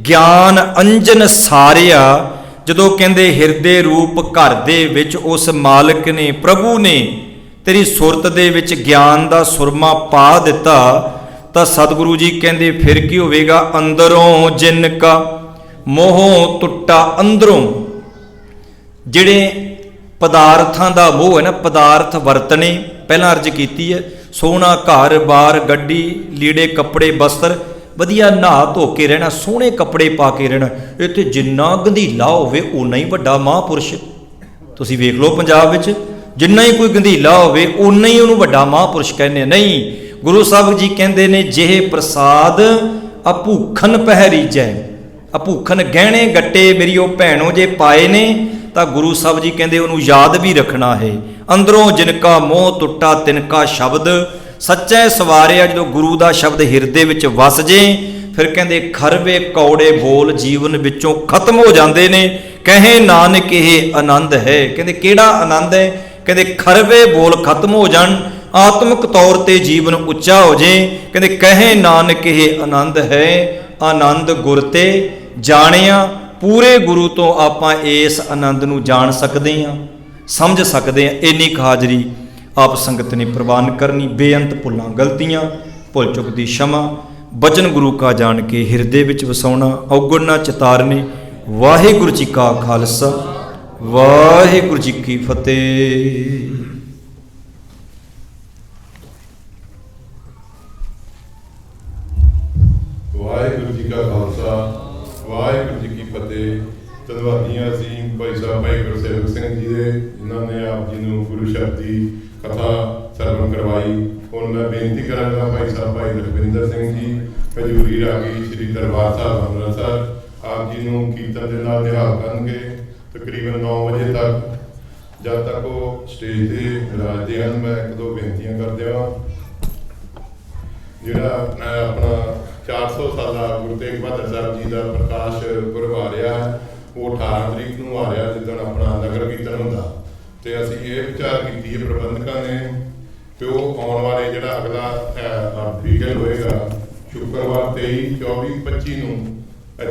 ਗਿਆਨ ਅੰਜਨ ਸਾਰਿਆ। ਜਦੋਂ ਕਹਿੰਦੇ ਹਿਰਦੇ ਰੂਪ ਘਰ ਦੇ ਵਿੱਚ ਉਸ ਮਾਲਕ ਨੇ, ਪ੍ਰਭੂ ਨੇ ਤੇਰੀ ਸੁਰਤ ਦੇ ਵਿੱਚ ਗਿਆਨ ਦਾ ਸੁਰਮਾ ਪਾ ਦਿੱਤਾ, ਤਾਂ ਸਤਿਗੁਰੂ ਜੀ ਕਹਿੰਦੇ ਫਿਰ ਕੀ ਹੋਵੇਗਾ, ਅੰਦਰੋਂ ਜਿਨ ਕਾ ਮੋਹ ਟੁੱਟਾ। ਅੰਦਰੋਂ ਜਿਹੜੇ ਪਦਾਰਥਾਂ ਦਾ ਮੋਹ ਹੈ ਨਾ, ਪਦਾਰਥ ਵਰਤਣੇ, ਪਹਿਲਾਂ ਅਰਜ਼ ਕੀਤੀ ਹੈ, ਸੋਹਣਾ ਘਰ ਬਾਰ ਗੱਡੀ ਲੀੜੇ ਕੱਪੜੇ ਬਸਤਰ, ਵਧੀਆ ਨਹਾ ਧੋ ਕੇ ਰਹਿਣਾ, ਸੋਹਣੇ ਕੱਪੜੇ ਪਾ ਕੇ ਰਹਿਣਾ। ਇੱਥੇ ਜਿੰਨਾ ਗੰਧੀਲਾ ਹੋਵੇ ਓਨਾ ਹੀ ਵੱਡਾ ਮਹਾਂਪੁਰਸ਼। ਤੁਸੀਂ ਵੇਖ ਲਓ ਪੰਜਾਬ ਵਿੱਚ ਜਿੰਨਾ ਹੀ ਕੋਈ ਗੰਧੀਲਾ ਹੋਵੇ ਓਨਾ ਹੀ ਉਹਨੂੰ ਵੱਡਾ ਮਹਾਂਪੁਰਸ਼ ਕਹਿੰਦੇ। ਨਹੀਂ, ਗੁਰੂ ਸਾਹਿਬ ਜੀ ਕਹਿੰਦੇ ਨੇ ਜਿਹੇ ਪ੍ਰਸਾਦ ਅਭੂਖਨ ਪਹਿਰੀਜੈ। ਅਭੂਖਨ ਗਹਿਣੇ ਗੱਟੇ ਮੇਰੀ ਉਹ ਭੈਣੋ ਜੇ ਪਾਏ ਨੇ ਤਾਂ ਗੁਰੂ ਸਾਹਿਬ ਜੀ ਕਹਿੰਦੇ ਉਹਨੂੰ ਯਾਦ ਵੀ ਰੱਖਣਾ ਹੈ। ਅੰਦਰੋਂ ਜਿਨਕਾ ਮੋਹ ਟੁੱਟਾ ਤਿਨਕਾ ਸ਼ਬਦ ਸੱਚੇ ਸਵਾਰਿਆ। ਜਦੋਂ ਗੁਰੂ ਦਾ ਸ਼ਬਦ ਹਿਰਦੇ ਵਿੱਚ ਵਸ ਜੇ ਫਿਰ ਕਹਿੰਦੇ ਖਰਵੇ ਕੌੜੇ ਬੋਲ ਜੀਵਨ ਵਿੱਚੋਂ ਖਤਮ ਹੋ ਜਾਂਦੇ ਨੇ। ਕਹੇ ਨਾਨਕ ਇਹ ਆਨੰਦ ਹੈ। ਕਹਿੰਦੇ ਕਿਹੜਾ ਆਨੰਦ ਹੈ? ਕਹਿੰਦੇ ਖਰਵੇ ਬੋਲ ਖਤਮ ਹੋ ਜਾਣ, ਆਤਮਿਕ ਤੌਰ ਤੇ ਜੀਵਨ ਉੱਚਾ ਹੋ ਜੇ। ਕਹਿੰਦੇ ਕਹੇ ਨਾਨਕ ਇਹ ਆਨੰਦ ਹੈ, ਆਨੰਦ ਗੁਰ ਤੇ ਜਾਣਿਆ। ਪੂਰੇ ਗੁਰੂ ਤੋਂ ਆਪਾਂ ਇਸ ਆਨੰਦ ਨੂੰ ਜਾਣ ਸਕਦੇ ਹਾਂ, ਸਮਝ ਸਕਦੇ ਹਾਂ। ਇੰਨੀ ਕੁ ਹਾਜ਼ਰੀ ਆਪ ਸੰਗਤ ਨੇ ਪ੍ਰਵਾਨ ਕਰਨੀ। ਬੇਅੰਤ ਭੁੱਲਾਂ ਗਲਤੀਆਂ ਭੁੱਲ ਚੁੱਕ ਦੀ क्षमा, ਬਚਨ ਗੁਰੂ ਕਾ ਜਾਣ ਕੇ ਹਿਰਦੇ ਵਿੱਚ ਵਸਾਉਣਾ, ਔਗਣ ਨਾ ਚਿਤਾਰਨੇ। ਵਾਹਿਗੁਰੂ ਜੀ ਕਾ ਖਾਲਸਾ, ਵਾਹਿਗੁਰੂ ਜੀ ਕੀ ਫਤਿਹ। ਵਾਹਿਗੁਰੂ ਜੀ ਕਾ ਖਾਲਸਾ, ਵਾਹਿਗੁਰੂ ਜੀ ਕੀ ਫਤਿਹ। ਧੰਨਵਾਦੀਆਂ ਅਸੀਂ ਭਾਈ ਸਾਹਿਬ ਭਾਈ ਗੁਰਸੇਵਕ ਸਿੰਘ ਜੀ ਦੇ, ਜਿਨ੍ਹਾਂ ਨੇ ਆਪ ਜੀ ਨੂੰ ਗੁਰੂ ਸ਼ਬਦ ਦੀ ਕਥਾ ਸਰਵਣ ਕਰਵਾਈ। ਹੁਣ ਮੈਂ ਬੇਨਤੀ ਕਰਾਂਗਾ ਭਾਈ ਸਾਹਿਬ ਭਾਈ ਲਖਵਿੰਦਰ ਸਿੰਘ ਜੀ ਹਜ਼ੂਰੀ ਰਾਗੀ ਸ੍ਰੀ ਦਰਬਾਰ ਸਾਹਿਬ ਅੰਮ੍ਰਿਤਸਰ, ਆਪ ਜੀ ਨੂੰ ਕੀਰਤਨ ਦੇ ਨਾਲ ਨਿਹਾਲ ਕਰਨਗੇ ਤਕਰੀਬਨ 9 ਵਜੇ ਤੱਕ। ਜਦ ਤੱਕ ਉਹ ਸਟੇਜ ਤੇ ਰਾਜਦੇ ਹਨ, ਮੈਂ ਇੱਕ ਦੋ ਬੇਨਤੀਆਂ ਕਰ ਦੇਵਾਂ। ਜਿਹੜਾ ਆਪਣਾ 400 ਸਾਲਾ ਗੁਰੂ ਤੇਗ ਬਹਾਦਰ ਸਾਹਿਬ ਜੀ ਦਾ ਪ੍ਰਕਾਸ਼ ਪੁਰਬ ਆ ਰਿਹਾ ਹੈ, ਉਹ 18 ਤਰੀਕ ਨੂੰ ਆ ਰਿਹਾ, ਜਿੱਦਣ ਆਪਣਾ ਨਗਰ ਕੀਰਤਨ ਹੁੰਦਾ। ਤੇ ਅਸੀਂ ਇਹ ਵਿਚਾਰ ਕੀਤੀ ਹੈ ਪ੍ਰਬੰਧਕਾਂ ਨੇ ਕਿ ਉਹ ਆਉਣ ਵਾਲੇ ਜਿਹੜਾ ਅਗਲਾ ਵੀਕਐਂਡ ਹੋਏਗਾ, ਸ਼ੁੱਕਰਵਾਰ 23, 24, 25 ਨੂੰ